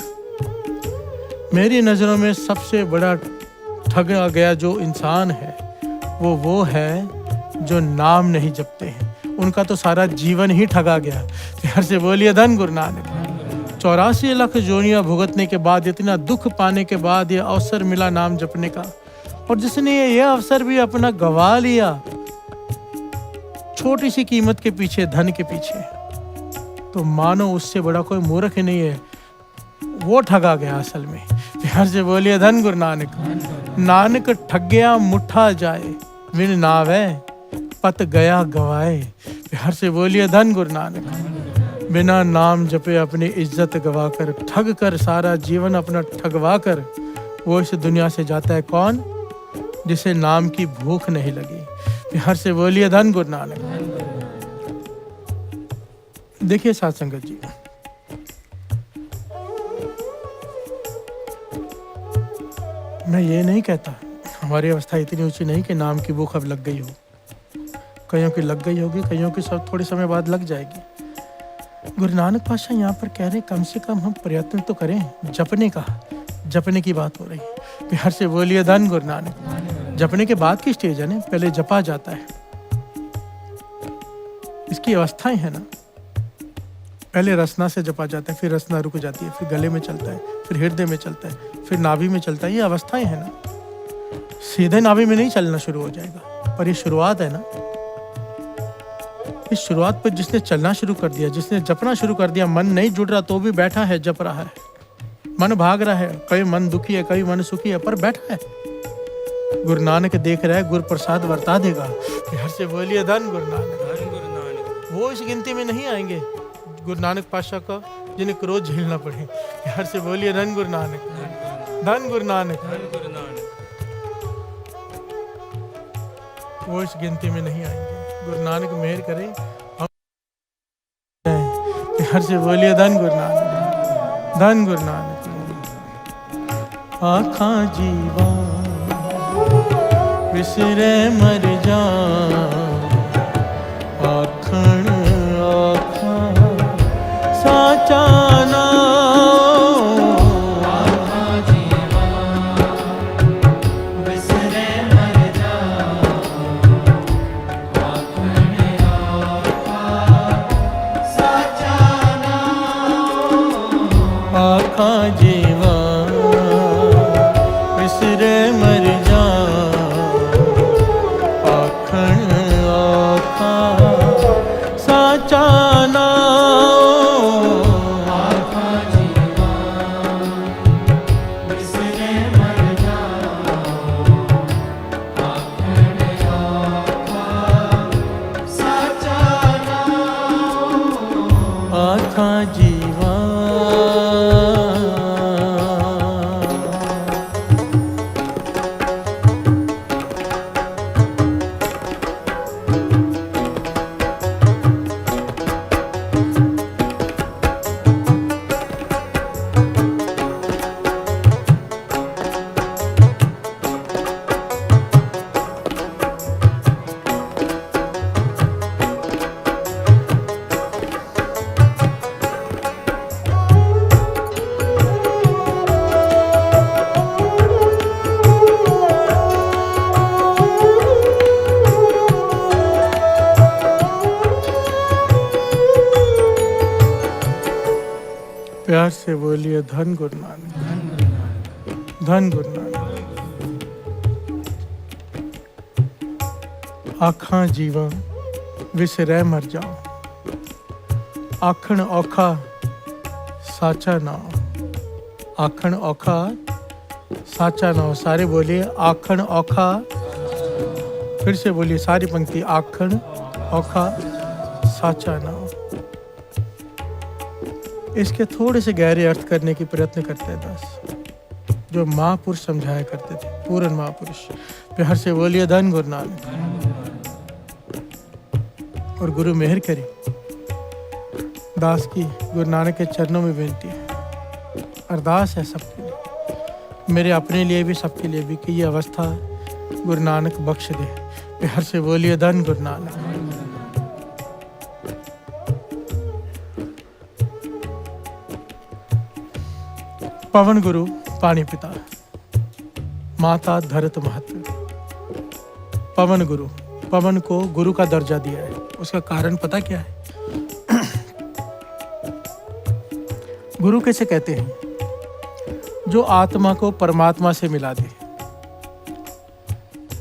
[SPEAKER 1] मेरी नज़रों में सबसे बड़ा ठगा गया जो इंसान है, वो है जो नाम नहीं जपते हैं। उनका तो सारा जीवन ही ठगा गया। प्यार से बोलिए धन गुरु नानक। 84 लाख जोनियां भुगतने के बाद, इतना दुख पाने के बाद ये अवसर मिला नाम जपने का, और जिसने ये अवसर भी अपना गवा लिया छोटी सी कीमत के पीछे, धन के पीछे, तो मानो उससे बड़ा कोई मूर्ख ही नहीं है, वो ठगा गया असल में। प्यार से बोलिए धन गुरु नानक। नानक ठग्या मुठा जाए, विण नावे पत गया गवाए। प्यार से बोलिए धन गुरु नानक। बिना नाम जपे अपनी इज्जत गवा कर, ठग कर सारा जीवन अपना ठगवा कर, वो इस दुनिया से जाता है कौन? जिसे नाम की भूख नहीं लगी। प्यार से बोलिए धन गुरु नानक। देखिए साथ संगत जी, मैं ये नहीं कहता, हमारी अवस्था इतनी ऊंची नहीं कि नाम की भूख अब लग गई हो। कईयों की लग गई होगी, कईयों की सब थोड़े समय बाद लग जाएगी। गुरु नानक पातशाह यहाँ पर कह रहे कम से कम हम प्रयत्न तो करें जपने का। जपने की बात हो रही है। प्यार से बोलिए धन गुरु नानक। जपने के बाद की स्टेज है ना, पहले जपा जाता है। इसकी अवस्थाएं हैं ना, पहले रसना से जपा जाता है, फिर रसना रुक जाती है, फिर गले में चलता है, फिर हृदय में चलता है, फिर नाभि में चलता है। ये अवस्थाएं हैं ना, सीधे नाभि में नहीं चलना शुरू हो जाएगा, पर ये शुरुआत है ना। इस शुरुआत पर जिसने चलना शुरू कर दिया, जिसने जपना शुरू कर दिया, मन नहीं जुड़ रहा तो भी बैठा है, जप रहा है। मन भाग रहा है, कभी मन दुखी है, कभी मन सुखी है, पर बैठा है। गुरु नानक देख रहा है, गुरु प्रसाद वर्ता देगा। प्यार से बोलिए धन गुरु नानक। वो इस गिनती में नहीं आएंगे गुरु नानक पातशाह का जिन्हें क्रोध झेलना पड़े। प्यार से बोलिए धन गुरु नानक। धन गुरु नानक। वो इस गिनती में नहीं आएंगे। गुरु नानक मेहर करे हम। प्यार से बोलिए धन गुरु नानक। धन गुरु नानक। आखा जीवा विसरे मर जा, आखण आखा साचा नाम।
[SPEAKER 2] आखा जीवा विसरे मर जा, आखण आखा साचा नाम।
[SPEAKER 1] आखा जीवा विसरे मर जा, आखण आखा साचा नाम।
[SPEAKER 2] आखा जीवा विसरे मर जा, आखण आखा साचा नाम।
[SPEAKER 1] आखा जीवा। प्यार से बोलिए धन गुरु नानक। धन गुरु नानक। आखा जीवा विसरै मर जाओ, आखण औखा साचा नाम। आखण औखा साचा नाम। सारे बोलिए आखण औखा। फिर से बोलिए सारी पंक्ति, आखण औखा साचा नाम। इसके थोड़े से गहरे अर्थ करने की प्रयत्न करते हैं दास, जो महापुरुष समझाया करते थे, पूर्ण महापुरुष। प्यार से बोलिए धन गुरु नानक। और गुरु मेहर करे, दास की गुरु नानक के चरणों में विनती है, अरदास है सबके लिए, मेरे अपने लिए भी, सबके लिए भी, कि ये अवस्था गुरु नानक बख्श दे। प्यार से बोलिए धन गुरु नानक। पवन गुरु पानी पिता, माता धरत महत। पवन गुरु, पवन को गुरु का दर्जा दिया है। उसका कारण पता क्या है? गुरु कैसे कहते हैं? जो आत्मा को परमात्मा से मिला दे।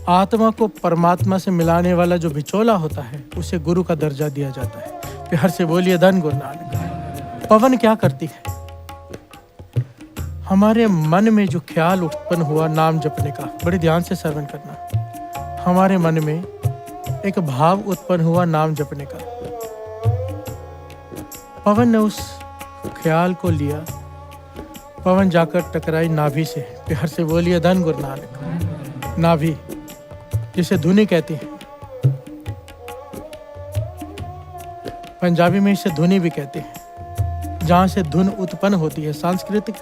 [SPEAKER 1] आत्मा को परमात्मा से मिलाने वाला जो बिचौला होता है, उसे गुरु का दर्जा दिया जाता है। प्यार से बोलिए धन गुरु नानक। पवन क्या करती है? हमारे मन में जो ख्याल उत्पन्न हुआ नाम जपने का, बड़े ध्यान से श्रवण करना। हमारे मन में एक भाव उत्पन्न हुआ नाम जपने का। पवन ने उस ख्याल को लिया, पवन जाकर टकराई नाभि से। प्यार से बोलिए धन गुरु नानक। नाभि जिसे धुनी कहते हैं, पंजाबी में इसे धुनी भी कहते हैं, जहाँ से धुन उत्पन्न होती है। सांस्कृतिक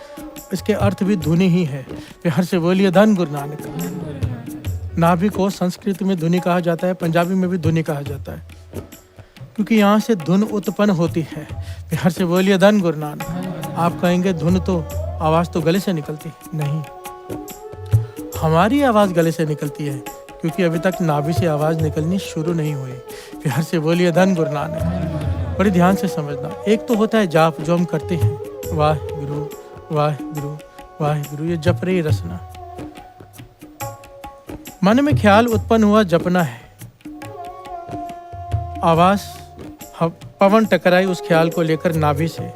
[SPEAKER 1] इसके अर्थ भी धुनी ही है। प्यार से बोलिए धन गुरु नानक। नाभि को संस्कृत में धुनी कहा जाता है, पंजाबी में भी धुनी कहा जाता है, क्योंकि यहाँ से धुन उत्पन्न होती है। प्यार से बोलिए धन गुरु नानक। आप कहेंगे धुन तो आवाज़ तो गले से निकलती है। नहीं, हमारी आवाज़ गले से निकलती है, क्योंकि अभी तक नाभि से आवाज़ निकलनी शुरू नहीं हुई। प्यार से बोलिए धन गुरु नानक। बड़े ध्यान से समझना। एक तो होता है जाप जो हम करते हैं, वाह गुरु वाह गुरु वाह गुरु, ये जप रही रसना। मन में ख्याल उत्पन्न हुआ, जपना है। आवाज पवन टकराई उस ख्याल को लेकर नाभि से।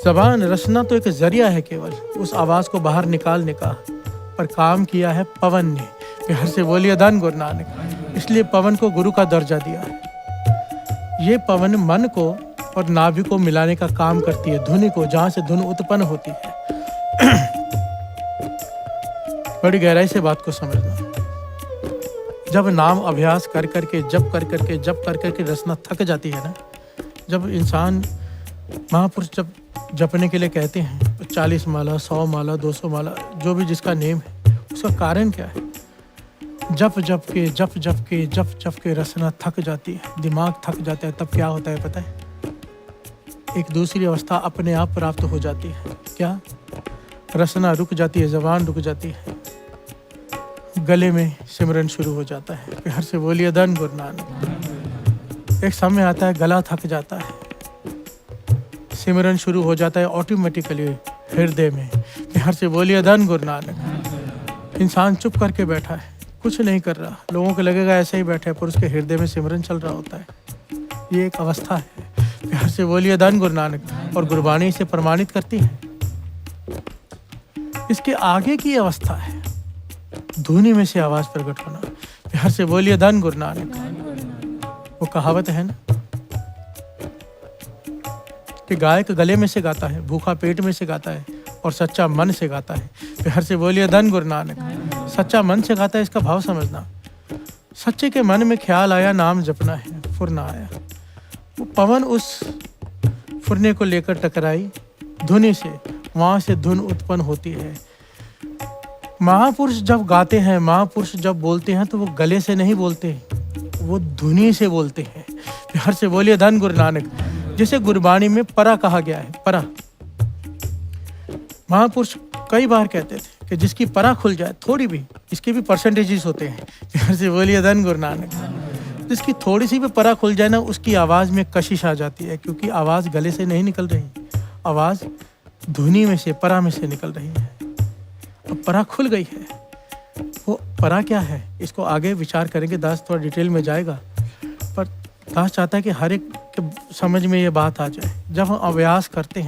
[SPEAKER 1] जबान रसना तो एक जरिया है केवल उस आवाज को बाहर निकालने का, पर काम किया है पवन ने। प्यार से बोलिए धन गुरु नानक। इसलिए पवन को गुरु का दर्जा दिया। ये पवन मन को और नाभि को मिलाने का काम करती है, धुनी को, जहां से धुन उत्पन्न होती है। बड़ी गहराई से बात को समझना। जब नाम अभ्यास कर करके जप कर करके रसना थक जाती है ना, जब इंसान महापुरुष जब जपने के लिए कहते हैं 40 माला 100 माला 200 माला जो भी जिसका नेम है, उसका कारण क्या है? जप जप के रसना थक जाती है, दिमाग थक जाता है। तब क्या होता है पता है? एक दूसरी अवस्था अपने आप प्राप्त हो जाती है। क्या? रसना रुक जाती है, जबान रुक जाती है, गले में सिमरन शुरू हो जाता है। प्यार से बोलिए धन गुरु नानक। एक समय आता है गला थक जाता है, सिमरन शुरू हो जाता है ऑटोमेटिकली हृदय में। प्यार से बोलिए धन गुरु नानक। इंसान चुप करके बैठा है, कुछ नहीं कर रहा, लोगों को लगेगा ऐसे ही बैठा है, पर उसके हृदय में सिमरन चल रहा होता है। ये एक अवस्था है। प्यार से बोलिए धन गुरु नानक। और गुरबाणी इसे प्रमाणित करती है। इसके आगे की अवस्था है धुनी में से आवाज प्रकट होना। प्यार से बोलिए धन गुरु नानक। वो कहावत है ना कि गायक गले में से गाता है, भूखा पेट में से गाता है और सच्चा मन से गाता है। प्यार से बोलिए धन गुरु नानक। सच्चा मन से गाता है, इसका भाव समझना। सच्चे के मन में ख्याल आया, नाम जपना है, फुरना आया। वो पवन उस फुरने को लेकर टकराई धुनी से, वहां से धुन उत्पन्न होती है। महापुरुष जब गाते हैं, महापुरुष जब बोलते हैं तो वो गले से नहीं बोलते, वो धुनी से बोलते हैं। प्यार से बोलिए धन गुरु नानक। जिसे गुरबाणी में परा कहा गया है, परा। महापुरुष कई बार कहते थे कि जिसकी परा खुल जाए थोड़ी भी, इसके भी परसेंटेजेस होते हैं। प्यार से बोलिए धन गुरु नानक। जिसकी थोड़ी सी भी परा खुल जाए ना, उसकी आवाज में कशिश आ जाती है, क्योंकि आवाज गले से नहीं निकल रही, आवाज धुनी में से, परा में से निकल रही है। अब परा खुल गई है। वो परा क्या है, इसको आगे विचार करेंगे। दास थोड़ा डिटेल में जाएगा, पर दास चाहता है कि हर एक के समझ में ये बात आ जाए। जब हम अभ्यास करते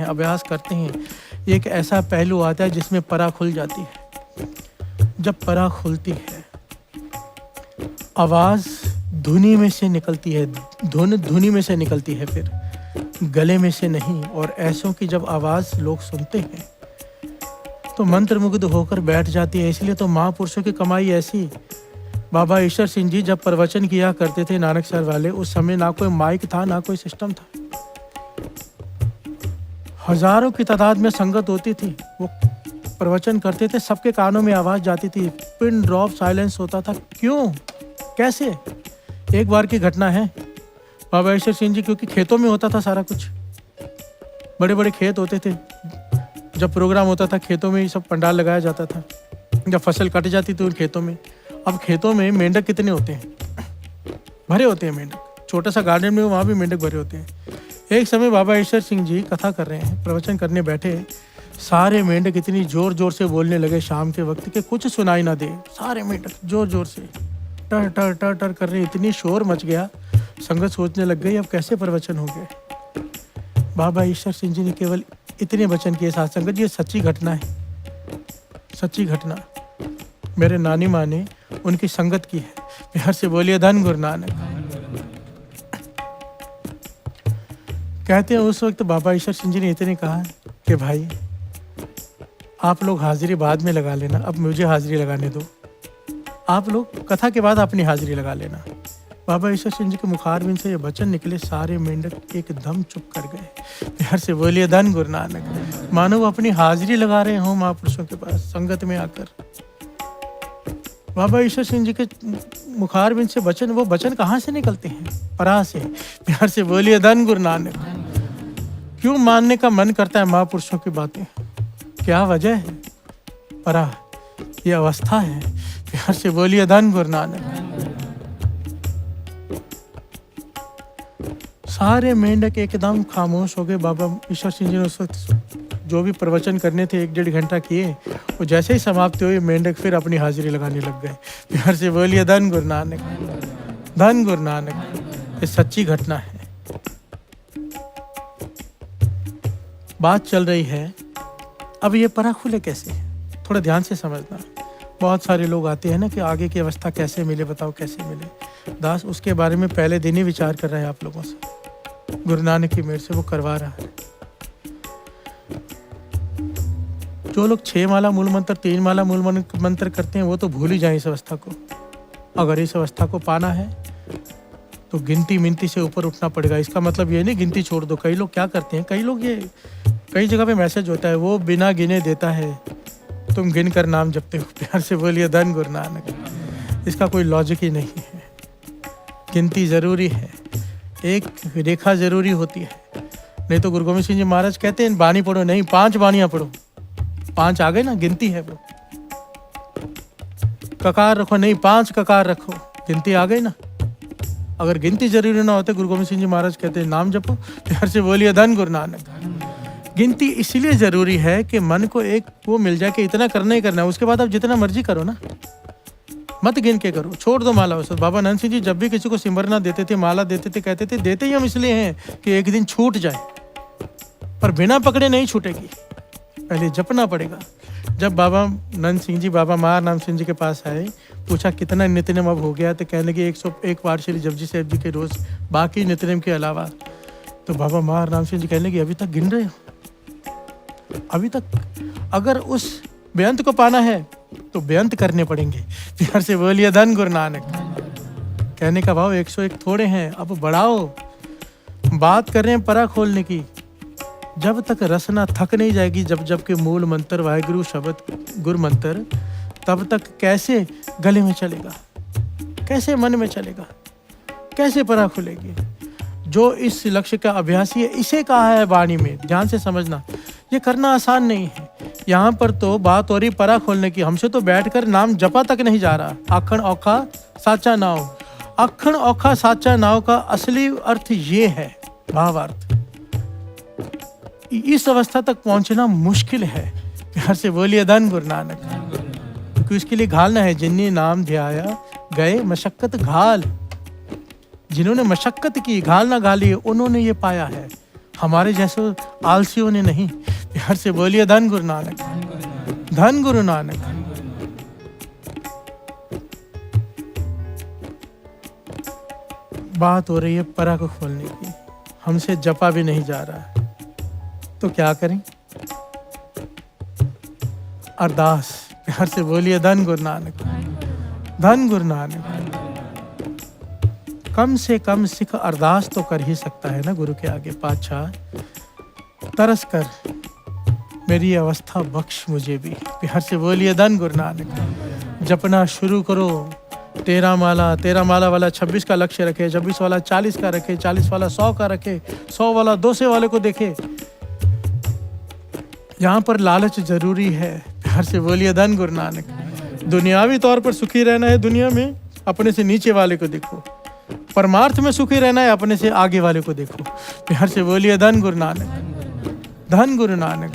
[SPEAKER 1] हैं, एक ऐसा पहलू आता है जिसमें परा खुल जाती है। जब परा खुलती है, आवाज धुनी में से निकलती है, धुन धुनी में से निकलती है, फिर गले में से नहीं। और ऐसों की जब आवाज लोग सुनते हैं तो मंत्रमुग्ध होकर बैठ जाती है। इसलिए तो महापुरुषों की कमाई ऐसी। बाबा ईश्वर सिंह जी जब प्रवचन किया करते थे, नानक सर वाले, उस समय ना कोई माइक था, ना कोई सिस्टम था। हजारों की तादाद में संगत होती थी, वो प्रवचन करते थे, सबके कानों में आवाज जाती थी, पिन ड्रॉप साइलेंस होता था। क्यों, कैसे? एक बार की घटना है। बाबा ईश्वर सिंह जी, क्योंकि खेतों में होता था सारा कुछ, बड़े बड़े खेत होते थे, जब प्रोग्राम होता था खेतों में ही सब पंडाल लगाया जाता था। जब फसल कट जाती थी उन खेतों में, अब खेतों में मेंढक कितने होते हैं, भरे होते हैं मेंढक। छोटा सा गार्डन में वहाँ भी मेंढक भरे होते हैं। एक समय बाबा ईश्वर सिंह जी कथा कर रहे हैं, प्रवचन करने बैठे, सारे मेंढक इतनी जोर जोर से बोलने लगे शाम के वक्त के कुछ सुनाई ना दे। सारे मेंढक जोर जोर से टर टर टर टर कर रहे, इतनी शोर मच गया, संगत सोचने लग गई अब कैसे प्रवचन होंगे। बाबा ईश्वर सिंह जी ने केवल इतने वचन किए, साथ संगत ये सच्ची घटना है, सच्ची घटना। मेरे नानी माँ ने उनकी संगत की है। प्यार से बोलिए धन गुरु नानक। कहते हैं उस वक्त बाबा ईश्वर सिंह जी ने इतने कहा कि भाई आप लोग हाजिरी बाद में लगा लेना, अब मुझे हाजिरी लगाने दो। आप लोग कथा के बाद अपनी हाजिरी लगा लेना। बाबा ईश्वर सिंह जी के मुखारबिंद से ये वचन निकले, सारे मेंढक एकदम चुप कर गए। प्यार से बोलिए धन गुरु नानक। मानो वो अपनी हाजिरी लगा रहे हों महापुरुषों के पास संगत में आकर। बाबा ईश्वर सिंह जी के मुखारबिंद से वचन, वो वचन कहाँ से निकलते हैं? परा से। प्यार से बोलिए धन गुरु नानक। क्यों मानने का मन करता है महापुरुषों की बातें? क्या वजह है? परा, ये अवस्था है। प्यार से बोलिए धन गुरु नानक। सारे मेंढक एकदम खामोश हो गए। बाबा ईश्वर सिंह जी ने उस वक्त जो भी प्रवचन करने थे 1-1.5 घंटा किए, वो जैसे ही समाप्त हुए मेंढक फिर अपनी हाजिरी लगाने लग गए। प्यार से बोलिए धन गुरु नानक। धन गुरु नानक। ये सच्ची घटना है। बात चल रही है। अब ये परा खुले कैसे? थोड़ा ध्यान से समझना। बहुत सारे लोग आते हैं ना कि आगे की अवस्था कैसे मिले, बताओ कैसे मिले। दास उसके बारे में पहले दिन ही विचार कर रहे हैं आप लोगों से। गुरु नानक की मेहर से वो करवा रहा है। जो लोग 6 माला मूल मंत्र, 3 माला मूल मंत्र करते हैं, वो तो भूल ही जाए इस अवस्था को। अगर इस अवस्था को पाना है तो गिनती मिनती से ऊपर उठना पड़ेगा। इसका मतलब ये नहीं गिनती छोड़ दो। कई लोग क्या करते हैं, कई लोग ये कई जगह पे मैसेज होता है, वो बिना गिने देता है, तुम गिन कर नाम जपते हो। प्यार से बोलिए धन गुरु नानक। इसका कोई लॉजिक ही नहीं है। गिनती जरूरी है, एक रेखा जरूरी होती है। नहीं तो गुरु गोविंद सिंह जी महाराज कहते हैं बानी पढ़ो, नहीं 5 बानियां पढ़ो। 5 आ गए ना, गिनती है वो। ककार रखो, नहीं 5 ककार रखो, गिनती आ गई ना। अगर गिनती जरूरी ना होते, गुरु गोविंद सिंह जी महाराज कहते हैं नाम जपो। प्यार से बोलिए धन गुरु नानक। गिनती इसलिए जरूरी है कि मन को एक वो मिल जाए कि इतना करना ही करना है। उसके बाद आप जितना मर्जी करो ना, मत गिन के करो, छोड़ दो माला। उस बाबा नंद सिंह जी जब भी किसी को सिमरना देते थे, माला देते थे, कहते थे देते ही हम इसलिए हैं कि एक दिन छूट जाए, पर बिना पकड़े नहीं छूटेगी, पहले जपना पड़ेगा। जब बाबा नंद सिंह जी बाबा महार नाम सिंह जी के पास आए, पूछा कितना नित्यनेम अब हो गया, तो कहने लगे 101 बार श्री जपजी साहब जी के रोज, बाकी नित्यनेम के अलावा। तो बाबा महार नाम सिंह जी कहने लगे अभी तक गिन रहे हो? अभी तक? अगर उस बेअंत को पाना है तो बेअंत करने पड़ेंगे। प्यार से बोलिए धन गुरु नानक। कहने का भाव 101 थोड़े हैं, अब बढ़ाओ। बात कर रहे हैं परा खोलने की। जब तक रसना थक नहीं जाएगी, जब के मूल मंत्र वाहिगुरु शब्द गुरु मंत्र, तब तक कैसे गले में चलेगा, कैसे मन में चलेगा, कैसे परा खुलेगी? जो इस लक्ष्य का अभ्यासी है, इसे कहा है वाणी में, ध्यान से समझना। ये करना आसान नहीं है। यहाँ पर तो बात हो रही परा खोलने की। हमसे तो बैठकर नाम जपा तक नहीं जा रहा। अखण औखा साचा नाव। अखण औखा साचा नाव का असली अर्थ ये है, भावार्थ। इस अवस्था तक पहुंचना मुश्किल है। प्यार से बोलिए धन गुरु नानक। क्योंकि इसके लिए घालना है। जिन्हें नाम ध्याया गए मशक्कत घाल। जिन्होंने मशक्कत की, घाल ना घाली, उन्होंने ये पाया है। हमारे जैसे आलसियों ने नहीं। प्यार से बोलिए धन गुरु नानक। धन गुरु नानक। बात हो रही है परा को खोलने की। हमसे जपा भी नहीं जा रहा है, तो क्या करें? अरदास। प्यार से बोलिए धन गुरु नानक। धन गुरु नानक। कम से कम सिख अरदास तो कर ही सकता है ना गुरु के आगे। पातशाह तरस कर मेरी अवस्था बख्श मुझे भी। प्यार से बोलिए धन गुरु नानक। जपना शुरू करो। 13 माला वाला 26 का लक्ष्य रखे, 26 वाला 40 का रखे, 40 वाला 100 का रखे, 100 वाला 200 वाले को देखे। यहाँ पर लालच जरूरी है। प्यार से बोलिए धन गुरु नानक। दुनियावी तौर पर सुखी रहना है, दुनिया में अपने से नीचे वाले को देखो। परमार्थ में सुखी रहना है, अपने से आगे वाले को देखो। प्यार से बोलिए धन गुरु नानक। धन गुरु नानक।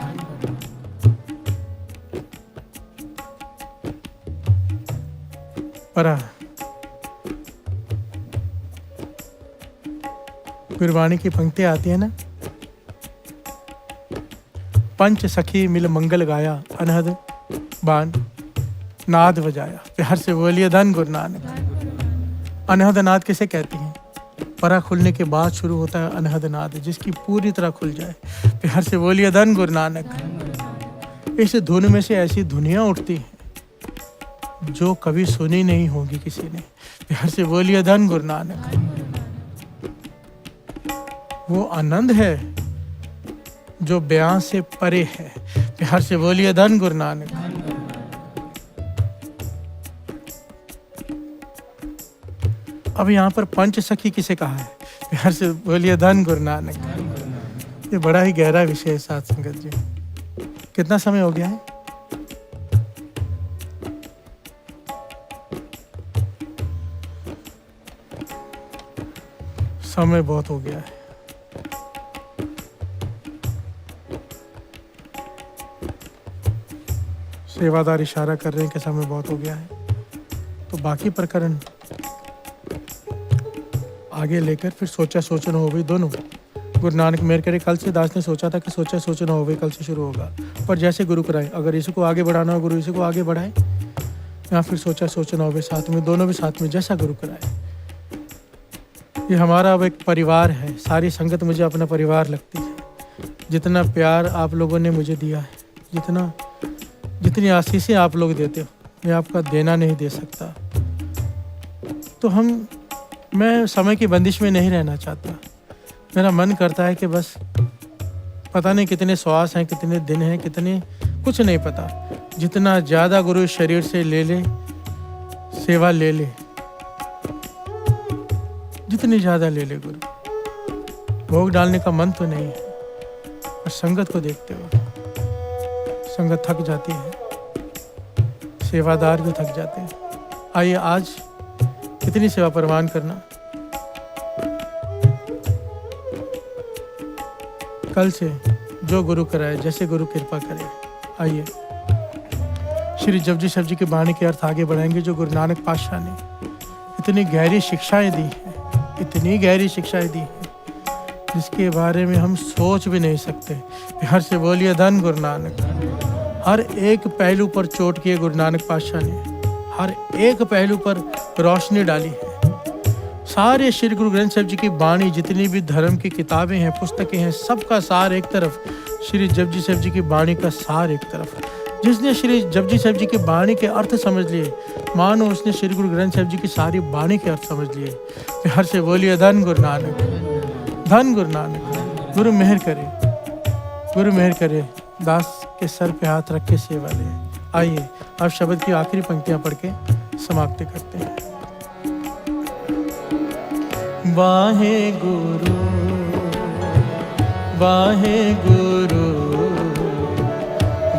[SPEAKER 1] परा गुरबाणी की पंक्तियां आती है ना, पंच सखी मिल मंगल गाया, अनहद बाण नाद बजाया। प्यार से बोलिए धन गुरु नानक। अनहद नाद किसे कहते हैं? परा खुलने के बाद शुरू होता है अनहद नाद, जिसकी पूरी तरह खुल जाए। प्यार से बोलिए धन गुरु नानक। इस धुन में से ऐसी धुनियाँ उठती हैं जो कभी सुनी नहीं होगी किसी ने। प्यार से बोलिए धन गुरु नानक। वो आनंद है जो बयां से परे है। प्यार से बोलिए धन गुरु नानक। अब यहाँ पर पंच सखी किसे कहा है? प्यार से बोलिए धन गुरु नानक। ये बड़ा ही गहरा विषय है साथ संगत जी। कितना समय हो गया है? समय बहुत हो गया है। सेवादार इशारा कर रहे हैं कि समय बहुत हो गया है, तो बाकी प्रकरण आगे लेकर फिर सोचा सोचना हो गई दोनों। गुरु नानक मेहर करे, कल से दास ने सोचा था कि सोचा सोचना हो गई कल से शुरू होगा, पर जैसे गुरु कराए, अगर इसी को आगे बढ़ाना हो गुरु इसी को आगे बढ़ाए, या फिर सोचा सोचना हो गई साथ में, दोनों भी साथ में जैसा गुरु कराए। ये हमारा अब एक परिवार है, सारी संगत मुझे अपना परिवार लगती है। जितना प्यार आप लोगों ने मुझे दिया है, जितनी आशीषें आप लोग देते हो, मैं आपका देना नहीं दे सकता। तो मैं समय की बंदिश में नहीं रहना चाहता। मेरा मन करता है कि बस पता नहीं कितने श्वास हैं, कितने दिन हैं, कितने कुछ नहीं पता। जितना ज़्यादा गुरु शरीर से ले ले, सेवा ले ले, जितनी ज़्यादा ले ले गुरु। भोग डालने का मन तो नहीं है, और संगत को देखते हो संगत थक जाती है, सेवादार भी थक जाते हैं। आइए आज कितनी सेवा परवान करना, कल से जो गुरु कराए, जैसे गुरु कृपा करे। आइए श्री जपजी साहब जी की वाणी के अर्थ आगे बढ़ाएंगे, जो गुरु नानक पातशाह ने इतनी गहरी शिक्षाएं दी हैं, इतनी गहरी शिक्षाएं दी हैं, जिसके बारे में हम सोच भी नहीं सकते। प्यार से बोलिए धन गुरु नानक। हर एक पहलू पर चोट किए गुरु नानक पातशाह ने, हर एक पहलू पर रोशनी डाली है। सारे श्री गुरु ग्रंथ साहिब जी की वाणी, जितनी भी धर्म की किताबें हैं, पुस्तकें हैं, सबका सार एक तरफ, श्री जपजी साहिब जी की वाणी का सार एक तरफ। जिसने श्री जपजी साहिब जी की वाणी के अर्थ समझ लिए, मानो उसने श्री गुरु ग्रंथ साहिब जी की सारी वाणी के अर्थ समझ लिए। प्यार से बोलिए धन गुरु नानक, धन गुरु नानक। गुरु मेहर करे, गुरु मेहर करे, दास के सर पे हाथ रख के सेवा ले। आइए अब शब्द की आखिरी पंक्तियां पढ़ के समाप्ति करते हैं। वाहे गुरु, वाहे गुरु,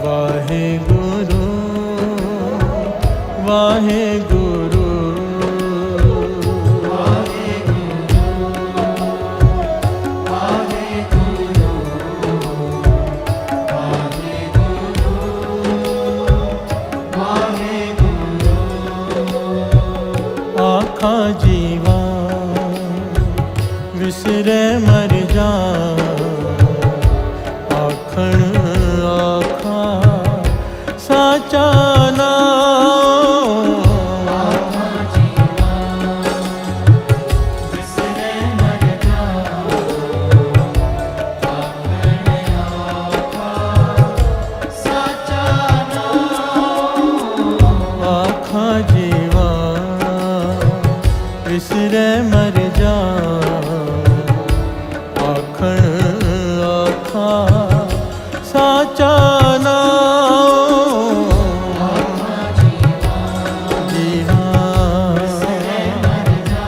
[SPEAKER 1] वाहे गुरु, वाहे गुरु, आखा जीवा विसरे मर जा, आखण आखा साचा नाम। आखा जीवा विसरे मर जा, आखण आखा साचा नाम। आखा जीवा विसरे मर जा, आखण आखा साचा नाम। जीवा विसरे मर जा,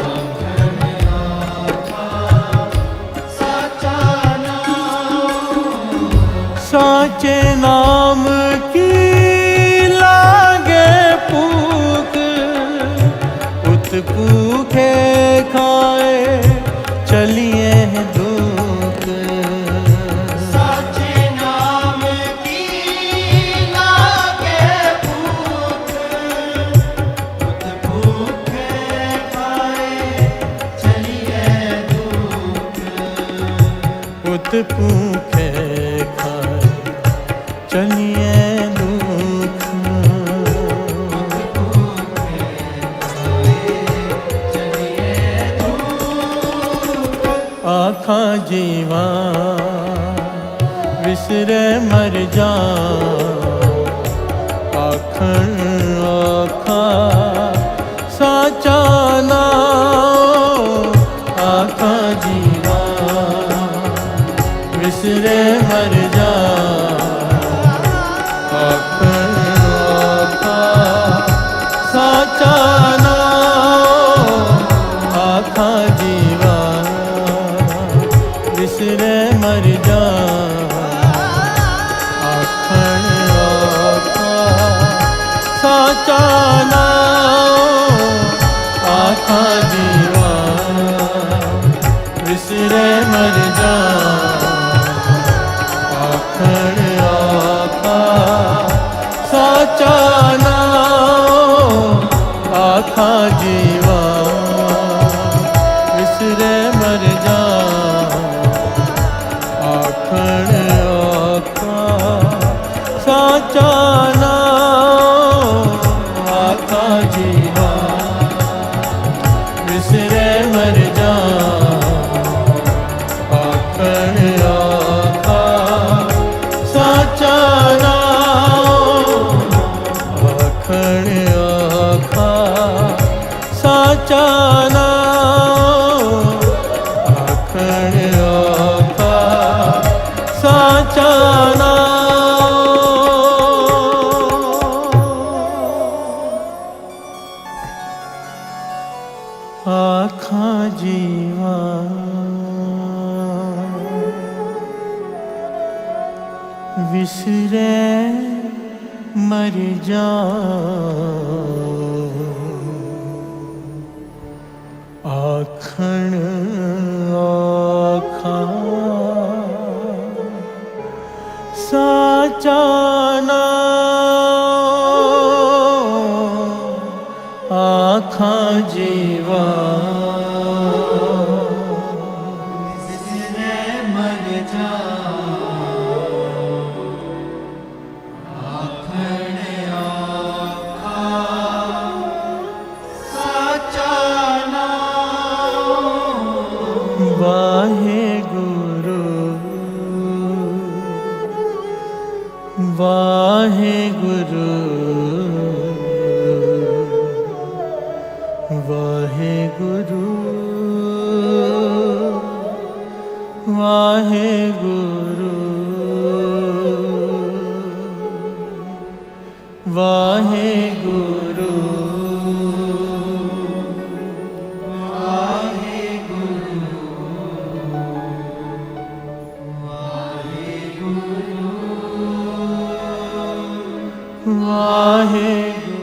[SPEAKER 1] आखण आखा साचा नाम। साचे नाम की लागे भूख, उत भूखे खाए चलिए हैं दुख। साचे नाम की लागे भूख, उत भूखे खाए चलिए दुख। उत भूखे खाए चलिए दुख। आखा जीवा विसरे मर जा आखण आखा साचा नाम आखा जीवा विसरे मर जा आखण आखा साचा नाम आखा जीवा विसरे मर जा आखण आखा साचा नाम आखा जीवा विसरे मर जा आखण आखा साचा नाम आखा जीवा विसरे मर जा आखण आखा साचा नाम आखा जीवा विसरे मर जा आखण आखा साचा नाम आखण आखा साचा नाम आखण आखा साचा नाम आखा जीवा विसरे मर जा आखण आखा साचा नाम आखा जीवा
[SPEAKER 2] विसरे मर जा आखण आखा साचा नाम
[SPEAKER 1] वाहेगुरु वाहेगुरु वाहेगुरु वाहेगुरु वाहेगुरु वाहेगुरु